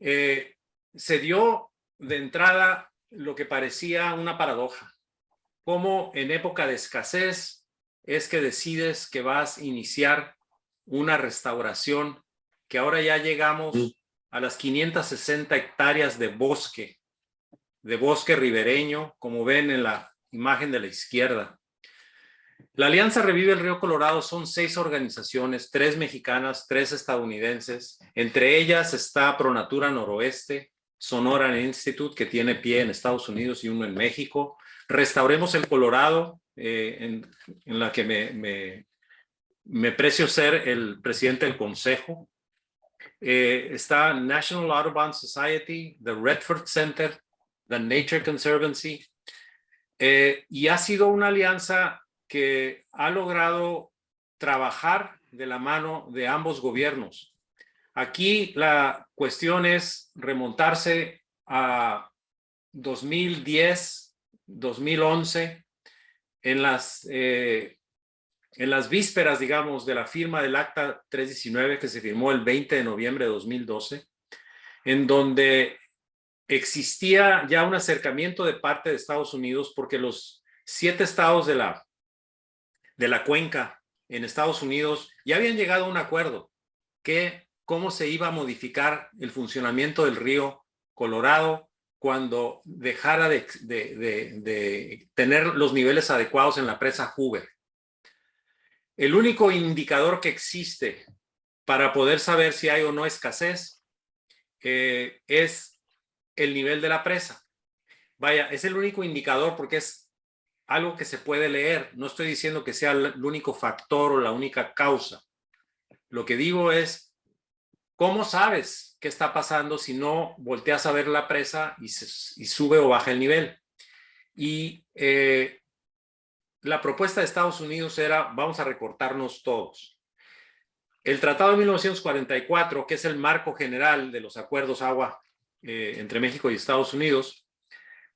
se dio de entrada lo que parecía una paradoja. Como en época de escasez es que decides que vas a iniciar una restauración, que ahora ya llegamos a las 560 hectáreas de bosque ribereño, como ven en la imagen de la izquierda. La Alianza Revive el Río Colorado son 6 organizaciones, 3 mexicanas, 3 estadounidenses. Entre ellas está ProNatura Noroeste, Sonora Institute, que tiene pie en Estados Unidos y uno en México. Restauremos el Colorado, en la que me precio ser el presidente del consejo. Está National Audubon Society, the Redford Center, the Nature Conservancy, y ha sido una alianza que ha logrado trabajar de la mano de ambos gobiernos. Aquí la cuestión es remontarse a 2010, 2011, en las vísperas, digamos, de la firma del Acta 319, que se firmó el 20 de noviembre de 2012, en donde existía ya un acercamiento de parte de Estados Unidos, porque los 7 estados de la cuenca en Estados Unidos ya habían llegado a un acuerdo cómo se iba a modificar el funcionamiento del río Colorado cuando dejara de tener los niveles adecuados en la presa Hoover. El único indicador que existe para poder saber si hay o no escasez es el nivel de la presa. Vaya, es el único indicador porque es algo que se puede leer. No estoy diciendo que sea el único factor o la única causa. Lo que digo es, ¿cómo sabes qué está pasando si no volteas a ver la presa y sube o baja el nivel? Y la propuesta de Estados Unidos era, vamos a recortarnos todos. El Tratado de 1944, que es el marco general de los acuerdos agua entre México y Estados Unidos,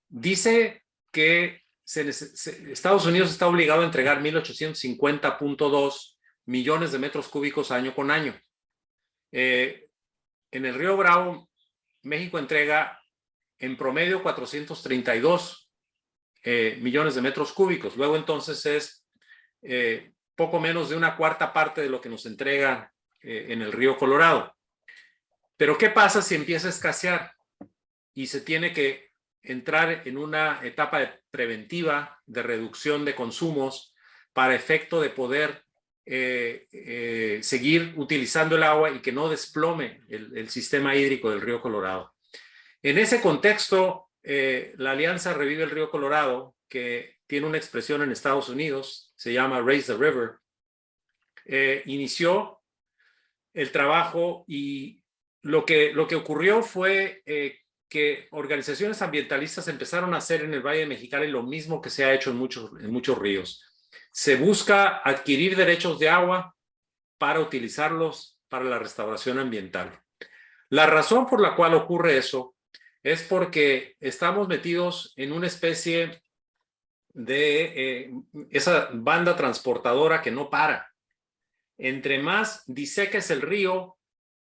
dice que Estados Unidos está obligado a entregar 1.850.2 millones de metros cúbicos año con año. En el río Bravo, México entrega en promedio 432 millones de metros cúbicos. Luego entonces es poco menos de una cuarta parte de lo que nos entrega en el río Colorado. Pero ¿qué pasa si empieza a escasear y se tiene que entrar en una etapa preventiva de reducción de consumos para efecto de poder seguir utilizando el agua y que no desplome el sistema hídrico del río Colorado? En ese contexto, la Alianza Revive el Río Colorado, que tiene una expresión en Estados Unidos, se llama Raise the River, inició el trabajo y lo que ocurrió fue que organizaciones ambientalistas empezaron a hacer en el Valle de Mexicali lo mismo que se ha hecho en muchos ríos. Se busca adquirir derechos de agua para utilizarlos para la restauración ambiental. La razón por la cual ocurre eso es porque estamos metidos en una especie de esa banda transportadora que no para. Entre más diseques el río,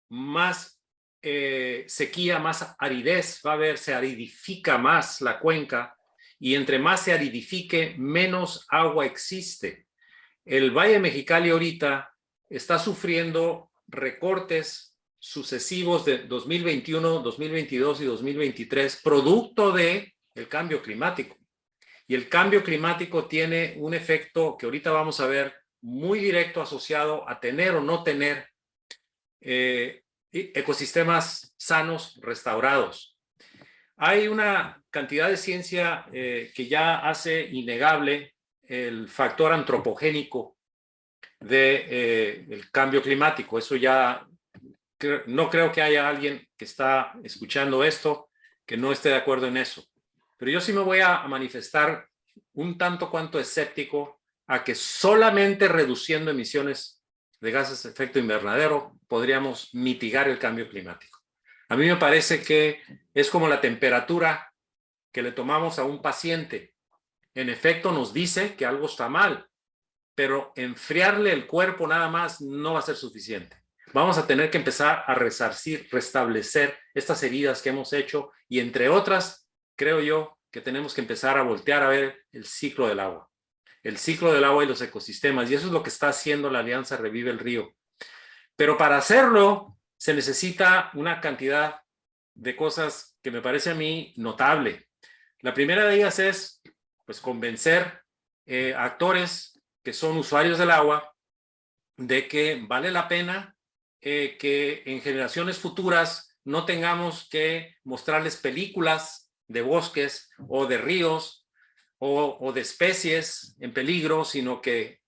más sequía, más aridez va a haber, se aridifica más la cuenca, y entre más se aridifique, menos agua existe. El Valle de Mexicali ahorita está sufriendo recortes sucesivos de 2021, 2022 y 2023, producto del cambio climático. Y el cambio climático tiene un efecto que ahorita vamos a ver muy directo asociado a tener o no tener ecosistemas sanos, restaurados. Hay una cantidad de ciencia que ya hace innegable el factor antropogénico del cambio climático. Eso ya no creo que haya alguien que está escuchando esto que no esté de acuerdo en eso. Pero yo sí me voy a manifestar un tanto cuanto escéptico a que solamente reduciendo emisiones de gases de efecto invernadero podríamos mitigar el cambio climático. A mí me parece que es como la temperatura que le tomamos a un paciente. En efecto, nos dice que algo está mal, pero enfriarle el cuerpo nada más no va a ser suficiente. Vamos a tener que empezar a resarcir, restablecer estas heridas que hemos hecho y, entre otras, creo yo que tenemos que empezar a voltear a ver el ciclo del agua y los ecosistemas, y eso es lo que está haciendo la Alianza Revive el Río. Pero para hacerlo se necesita una cantidad de cosas que me parece a mí notable. La primera de ellas es pues convencer a actores que son usuarios del agua de que vale la pena que en generaciones futuras no tengamos que mostrarles películas de bosques o de ríos o de especies en peligro, sino que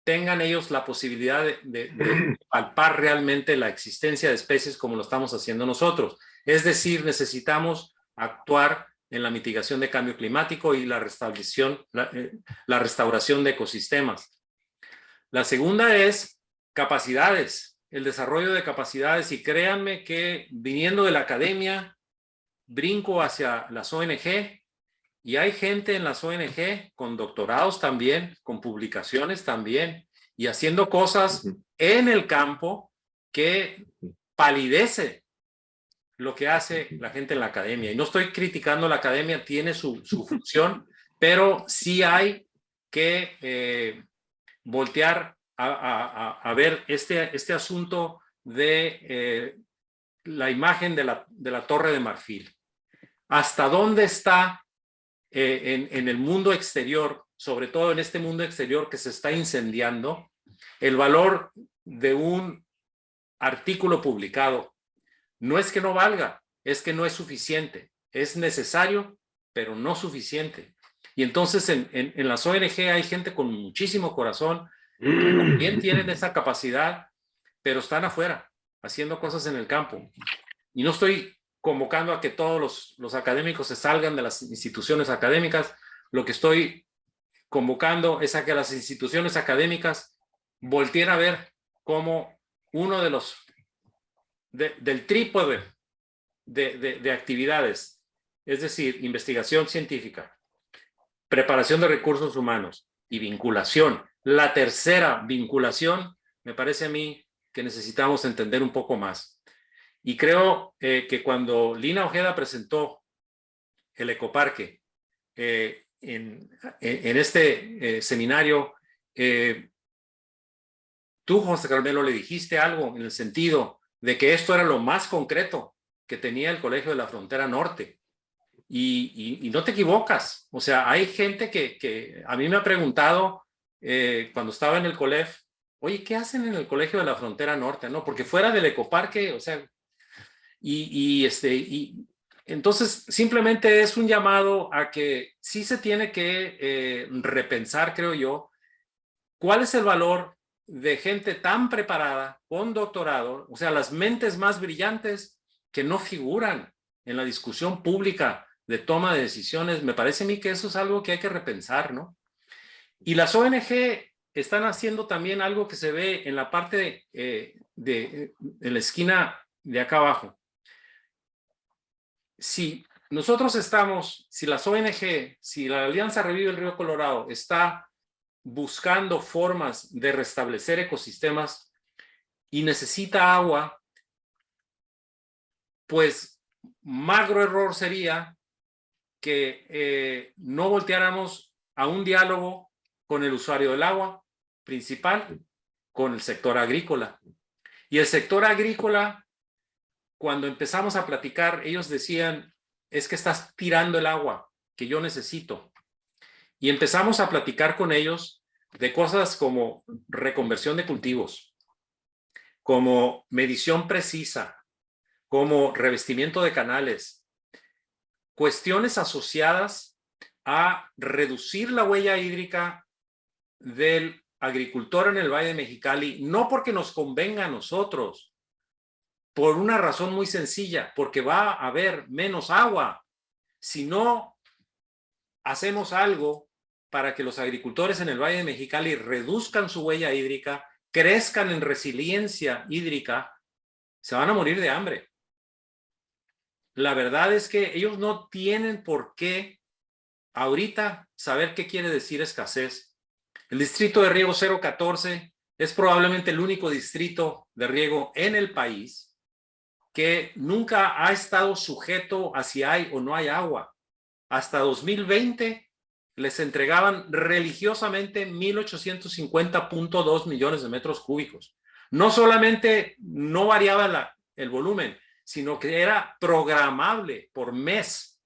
tengan ellos la posibilidad de palpar realmente la existencia de especies como lo estamos haciendo nosotros. Es decir, necesitamos actuar en la mitigación de cambio climático y la restauración de ecosistemas. La segunda es capacidades, el desarrollo de capacidades, y créanme que viniendo de la academia, brinco hacia las ONG, y hay gente en las ONG con doctorados también, con publicaciones también, y haciendo cosas en el campo que palidece lo que hace la gente en la academia. Y no estoy criticando la academia, tiene su función, pero sí hay que voltear a ver este asunto de la imagen de la Torre de Marfil. ¿Hasta dónde está en el mundo exterior, sobre todo en este mundo exterior que se está incendiando, el valor de un artículo publicado? No es que no valga, es que no es suficiente. Es necesario, pero no suficiente. Y entonces en las ONG hay gente con muchísimo corazón que también tienen esa capacidad, pero están afuera, haciendo cosas en el campo. Y no estoy convocando a que todos los académicos se salgan de las instituciones académicas. Lo que estoy convocando es a que las instituciones académicas volteen a ver cómo uno de los del trípode de actividades, es decir, investigación científica, preparación de recursos humanos y vinculación. La tercera, vinculación, me parece a mí que necesitamos entender un poco más. Y creo que cuando Lina Ojeda presentó el ecoparque en este seminario, tú, José Carmelo, le dijiste algo en el sentido de que esto era lo más concreto que tenía el Colegio de la Frontera Norte. Y no te equivocas. O sea, hay gente que a mí me ha preguntado cuando estaba en el COLEF, oye, ¿qué hacen en el Colegio de la Frontera Norte? ¿No? Porque fuera del ecoparque, o sea, entonces simplemente es un llamado a que sí se tiene que repensar, creo yo, cuál es el valor de gente tan preparada, con doctorado, o sea, las mentes más brillantes que no figuran en la discusión pública de toma de decisiones. Me parece a mí que eso es algo que hay que repensar, ¿no? Y las ONG están haciendo también algo que se ve en la parte de la esquina de acá abajo. Si nosotros estamos, si las ONG, si la Alianza Revive el Río Colorado está buscando formas de restablecer ecosistemas y necesita agua, pues magro error sería que no volteáramos a un diálogo con el usuario del agua principal, con el sector agrícola. Y el sector agrícola, cuando empezamos a platicar, ellos decían, es que estás tirando el agua que yo necesito. Y empezamos a platicar con ellos de cosas como reconversión de cultivos, como medición precisa, como revestimiento de canales, cuestiones asociadas a reducir la huella hídrica del agricultor en el Valle de Mexicali, no porque nos convenga a nosotros, por una razón muy sencilla, porque va a haber menos agua. Si no hacemos algo para que los agricultores en el Valle de Mexicali reduzcan su huella hídrica, crezcan en resiliencia hídrica, se van a morir de hambre. La verdad es que ellos no tienen por qué ahorita saber qué quiere decir escasez. El distrito de riego 014 es probablemente el único distrito de riego en el país que nunca ha estado sujeto a si hay o no hay agua. Hasta 2020 les entregaban religiosamente 1,850.2 millones de metros cúbicos. No solamente no variaba el volumen, sino que era programable por mes.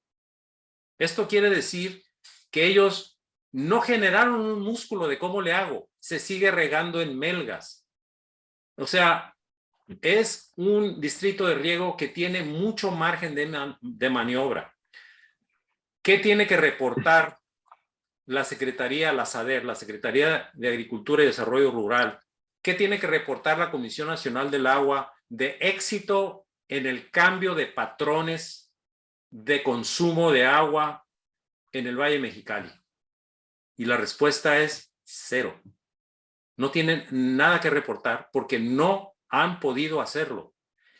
Esto quiere decir que ellos no generaron un músculo de cómo le hago, se sigue regando en melgas. O sea, es un distrito de riego que tiene mucho margen de maniobra. ¿Qué tiene que reportar la Secretaría, la SADER, la Secretaría de Agricultura y Desarrollo Rural? ¿Qué tiene que reportar la Comisión Nacional del Agua de éxito en el cambio de patrones de consumo de agua en el Valle Mexicali? Y la respuesta es cero. No tienen nada que reportar porque no han podido hacerlo.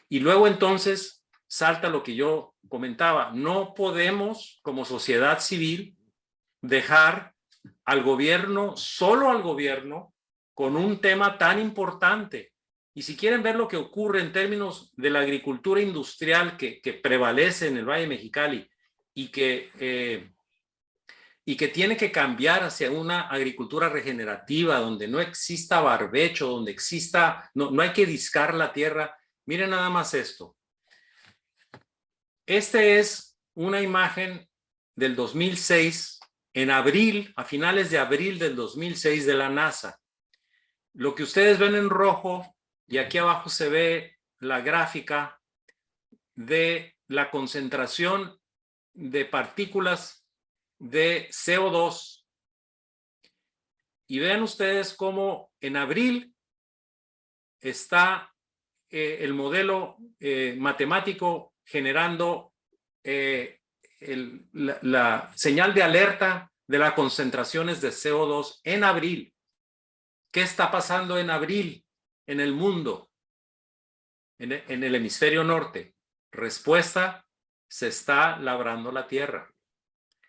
Y luego entonces salta lo que yo comentaba. No podemos, como sociedad civil, dejar al gobierno, solo al gobierno, con un tema tan importante. Y si quieren ver lo que ocurre en términos de la agricultura industrial que prevalece en el Valle Mexicali y que y que tiene que cambiar hacia una agricultura regenerativa, donde no exista barbecho, donde exista, no hay que discar la tierra. Miren nada más esto. Este es una imagen del 2006, en abril, a finales de abril del 2006 de la NASA. Lo que ustedes ven en rojo, y aquí abajo se ve la gráfica de la concentración de partículas de CO2. Y vean ustedes cómo en abril está el modelo matemático generando la señal de alerta de las concentraciones de CO2 en abril. ¿Qué está pasando en abril en el mundo? En el hemisferio norte. Respuesta: se está labrando la tierra.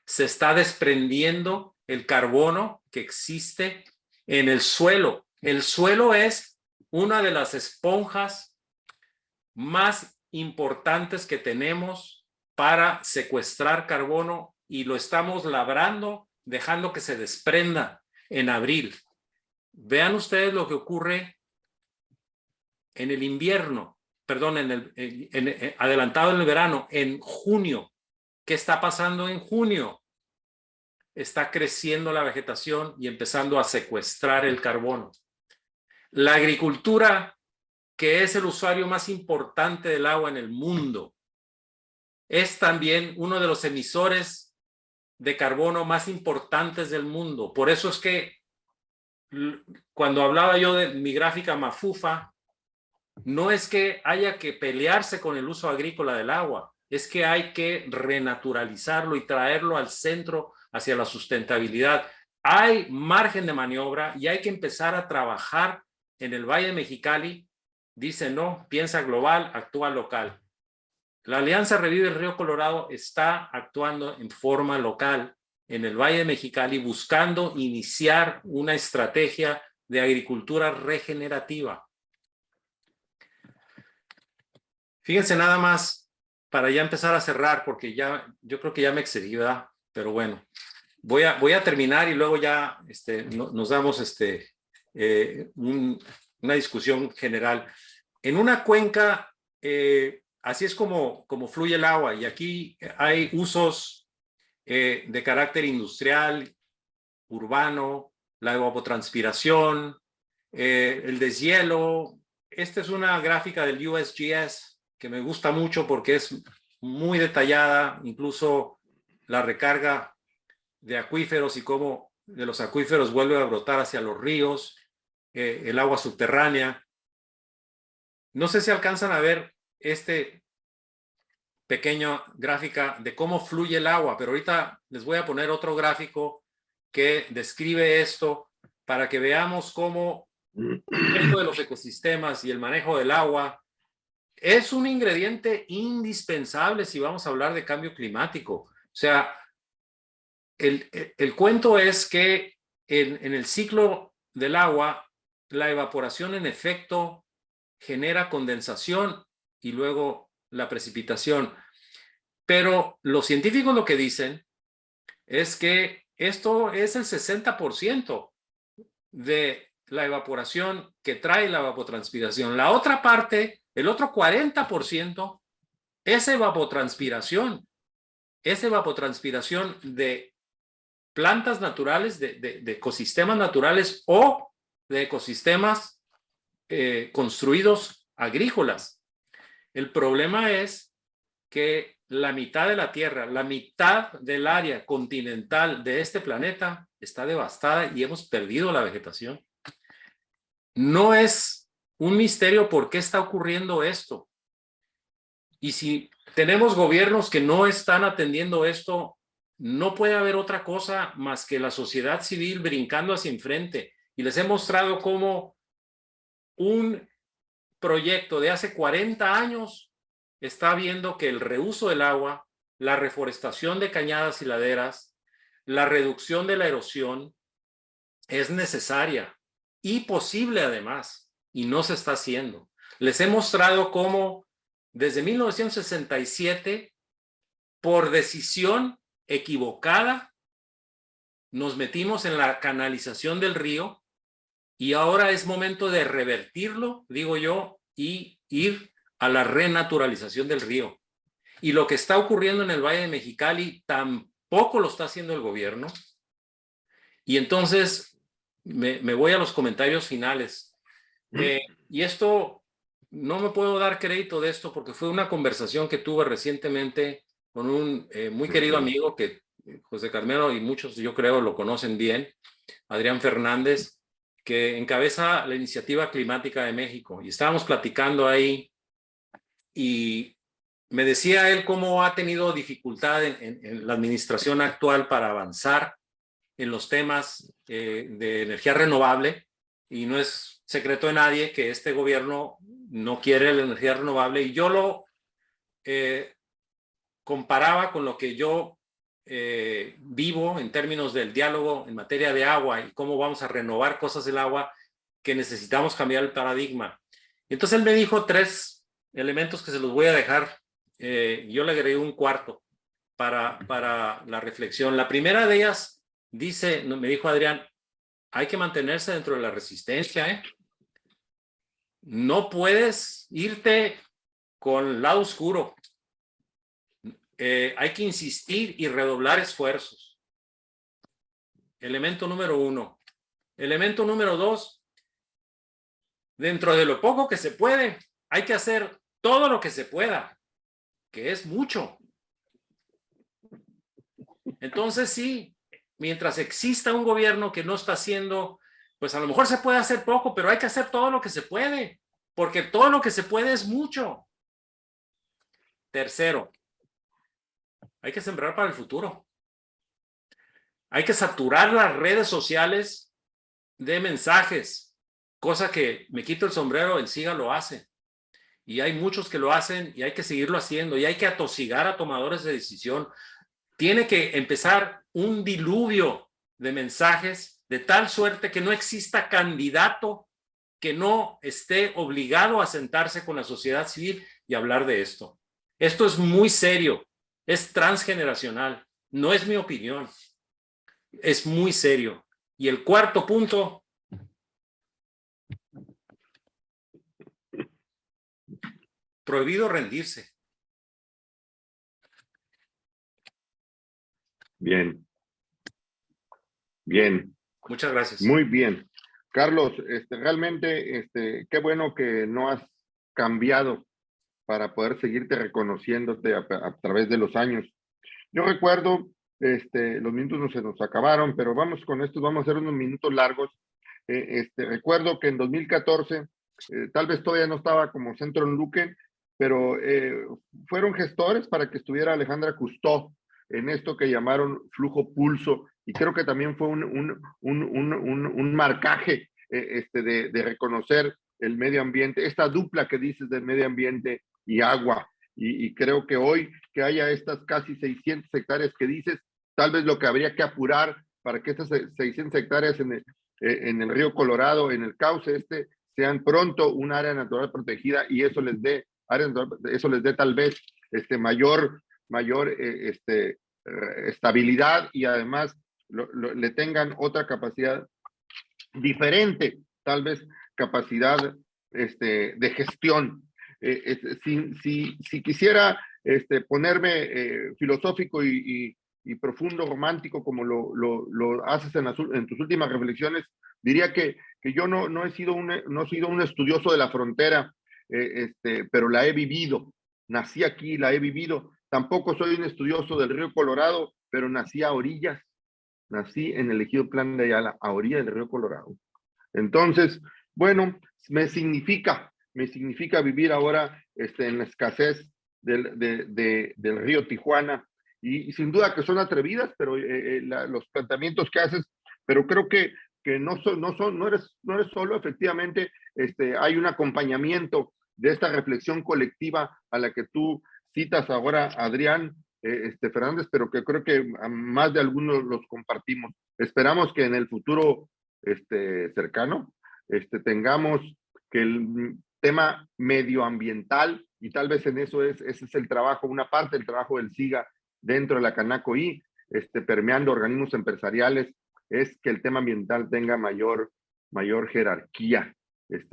Se está desprendiendo el carbono que existe en el suelo. El suelo es una de las esponjas más importantes que tenemos para secuestrar carbono, y lo estamos labrando, dejando que se desprenda en abril. Vean ustedes lo que ocurre en el invierno, perdón, adelantado en el verano, en junio. ¿Qué está pasando en junio? Está creciendo la vegetación y empezando a secuestrar el carbono. La agricultura, que es el usuario más importante del agua en el mundo, es también uno de los emisores de carbono más importantes del mundo. Por eso es que cuando hablaba yo de mi gráfica mafufa, no es que haya que pelearse con el uso agrícola del agua, es que hay que renaturalizarlo y traerlo al centro hacia la sustentabilidad. Hay margen de maniobra y hay que empezar a trabajar en el Valle de Mexicali. Dice no, piensa global, actúa local. La Alianza Revive el Río Colorado está actuando en forma local en el Valle de Mexicali, buscando iniciar una estrategia de agricultura regenerativa. Fíjense nada más, para ya empezar a cerrar, porque ya yo creo que ya me excedí, ¿verdad? Pero bueno, voy a terminar y luego ya nos damos una discusión general. En una cuenca, así es como fluye el agua, y aquí hay usos de carácter industrial, urbano, la evapotranspiración, el deshielo. Esta es una gráfica del USGS que me gusta mucho porque es muy detallada, incluso la recarga de acuíferos y cómo de los acuíferos vuelve a brotar hacia los ríos, el agua subterránea. No sé si alcanzan a ver pequeña gráfica de cómo fluye el agua, pero ahorita les voy a poner otro gráfico que describe esto para que veamos cómo el manejo de los ecosistemas y el manejo del agua es un ingrediente indispensable si vamos a hablar de cambio climático. O sea, el cuento es que en el ciclo del agua, la evaporación en efecto genera condensación y luego la precipitación. Pero los científicos lo que dicen es que esto es el 60% de la evaporación que trae la evapotranspiración. La otra parte, el otro 40%, es evapotranspiración. Es evapotranspiración de plantas naturales, de ecosistemas naturales o de ecosistemas construidos agrícolas. El problema es que la mitad de la Tierra, la mitad del área continental de este planeta está devastada y hemos perdido la vegetación. No es un misterio por qué está ocurriendo esto. Y si tenemos gobiernos que no están atendiendo esto, no puede haber otra cosa más que la sociedad civil brincando hacia enfrente. Y les he mostrado cómo un proyecto de hace 40 años está viendo que el reuso del agua, la reforestación de cañadas y laderas, la reducción de la erosión es necesaria y posible además, y no se está haciendo. Les he mostrado cómo desde 1967, por decisión equivocada nos metimos en la canalización del río y ahora es momento de revertirlo, digo yo, y ir a la renaturalización del río. Y lo que está ocurriendo en el Valle de Mexicali tampoco lo está haciendo el gobierno. Y entonces me voy a los comentarios finales. Y esto, no me puedo dar crédito de esto porque fue una conversación que tuve recientemente con un muy querido amigo que José Carmelo y muchos yo creo lo conocen bien, Adrián Fernández, que encabeza la Iniciativa Climática de México. Y estábamos platicando ahí y me decía él cómo ha tenido dificultad en la administración actual para avanzar en los temas de energía renovable, y no es secreto de nadie que este gobierno no quiere la energía renovable, y yo lo comparaba con lo que yo vivo en términos del diálogo en materia de agua y cómo vamos a renovar cosas del agua, que necesitamos cambiar el paradigma. Entonces él me dijo 3 elementos que se los voy a dejar. Yo le agregué un cuarto para la reflexión. La primera de ellas dice, me dijo Adrián, hay que mantenerse dentro de la resistencia, ¿eh? No puedes irte con el lado oscuro. Hay que insistir y redoblar esfuerzos. Elemento número 1. Elemento número 2, dentro de lo poco que se puede, hay que hacer todo lo que se pueda, que es mucho. Entonces sí, mientras exista un gobierno que no está haciendo, pues a lo mejor se puede hacer poco, pero hay que hacer todo lo que se puede, porque todo lo que se puede es mucho. Tercero, hay que sembrar para el futuro. Hay que saturar las redes sociales de mensajes, cosa que me quito el sombrero, el SIGA lo hace. Y hay muchos que lo hacen y hay que seguirlo haciendo, y hay que atosigar a tomadores de decisión. Tiene que empezar un diluvio de mensajes de tal suerte que no exista candidato que no esté obligado a sentarse con la sociedad civil y hablar de esto. Esto es muy serio, es transgeneracional, no es mi opinión, es muy serio. Y el cuarto punto, prohibido rendirse. Bien. Bien. Muchas gracias. Muy bien. Carlos, realmente, qué bueno que no has cambiado para poder seguirte reconociéndote a través de los años. Yo recuerdo, los minutos no se nos acabaron, pero vamos con esto, vamos a hacer unos minutos largos. Recuerdo que en 2014, tal vez todavía no estaba como centro en Luque, pero fueron gestores para que estuviera Alejandra Cousteau en esto que llamaron flujo pulso, y creo que también fue un marcaje de reconocer el medio ambiente, esta dupla que dices del medio ambiente y agua, y creo que hoy que haya estas casi 600 hectáreas que dices, tal vez lo que habría que apurar para que estas 600 hectáreas en el río Colorado, en el cauce sean pronto un área natural protegida, y eso les dé tal vez mayor estabilidad, y además le tengan otra capacidad diferente, tal vez capacidad de gestión. Si quisiera ponerme filosófico y profundo, romántico, como lo haces en tus últimas reflexiones, diría que yo no he sido un estudioso de la frontera, pero la he vivido. Nací aquí, la he vivido. Tampoco soy un estudioso del río Colorado, pero nací a orillas. Nací en el ejido Plan de Ayala, a orilla del río Colorado. Entonces, bueno, me significa vivir ahora en la escasez del río Tijuana, y sin duda que son atrevidas, pero los planteamientos que haces, pero creo que no eres solo, efectivamente, hay un acompañamiento de esta reflexión colectiva a la que tú citas ahora, Adrián Fernández, pero que creo que más de algunos los compartimos. Esperamos que en el futuro cercano tengamos que el tema medioambiental, y tal vez en eso ese es el trabajo, una parte del trabajo del SIGA dentro de la Canaco, permeando organismos empresariales es que el tema ambiental tenga mayor jerarquía,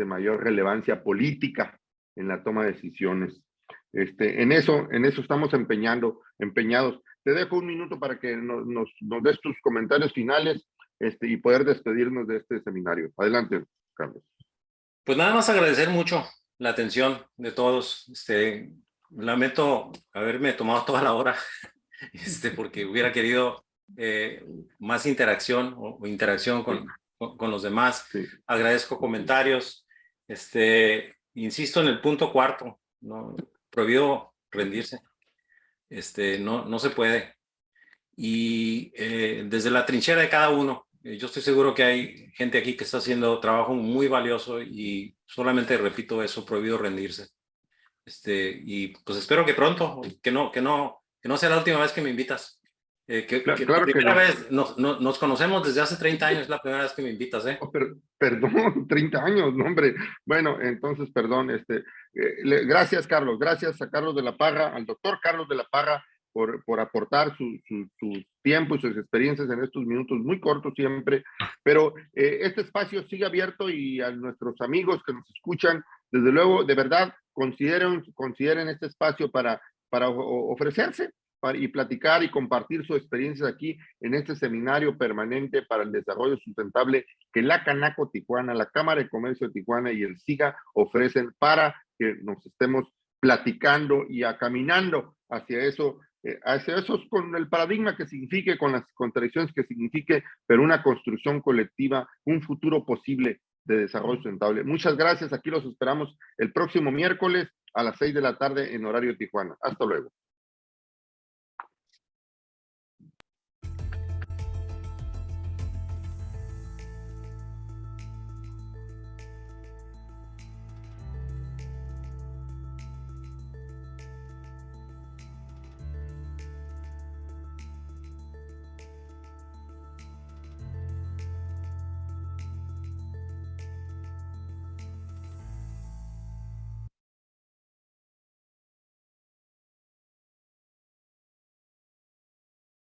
mayor relevancia política en la toma de decisiones. En eso estamos empeñados. Te dejo un minuto para que nos des tus comentarios finales y poder despedirnos de este seminario. Adelante, Carlos. Pues nada más agradecer mucho la atención de todos. Lamento haberme tomado toda la hora, porque hubiera querido más interacción o interacción con los demás. Sí. Agradezco comentarios. Insisto en el punto cuarto, ¿no? Prohibido rendirse. No se puede. Y desde la trinchera de cada uno, yo estoy seguro que hay gente aquí que está haciendo trabajo muy valioso y solamente repito eso, prohibido rendirse. Y pues espero que pronto, que no sea la última vez que me invitas. Claro la primera que vez, nos conocemos desde hace 30 años, es la primera vez que me invitas, ¿eh? Oh, perdón, 30 años, no, hombre. Bueno, entonces, perdón, gracias, Carlos, gracias a Carlos de la Parra, al doctor Carlos de la Parra, por aportar su tiempo y sus experiencias en estos minutos muy cortos siempre, pero este espacio sigue abierto y a nuestros amigos que nos escuchan, desde luego, de verdad, consideren este espacio para ofrecerse y platicar y compartir sus experiencias aquí en este seminario permanente para el desarrollo sustentable que la Canaco Tijuana, la Cámara de Comercio de Tijuana y el SIGA ofrecen para que nos estemos platicando y caminando hacia eso con el paradigma que signifique, con las contradicciones que signifique, pero una construcción colectiva, un futuro posible de desarrollo sustentable. Muchas gracias, aquí los esperamos el próximo miércoles a las 6 de la tarde en horario Tijuana. Hasta luego.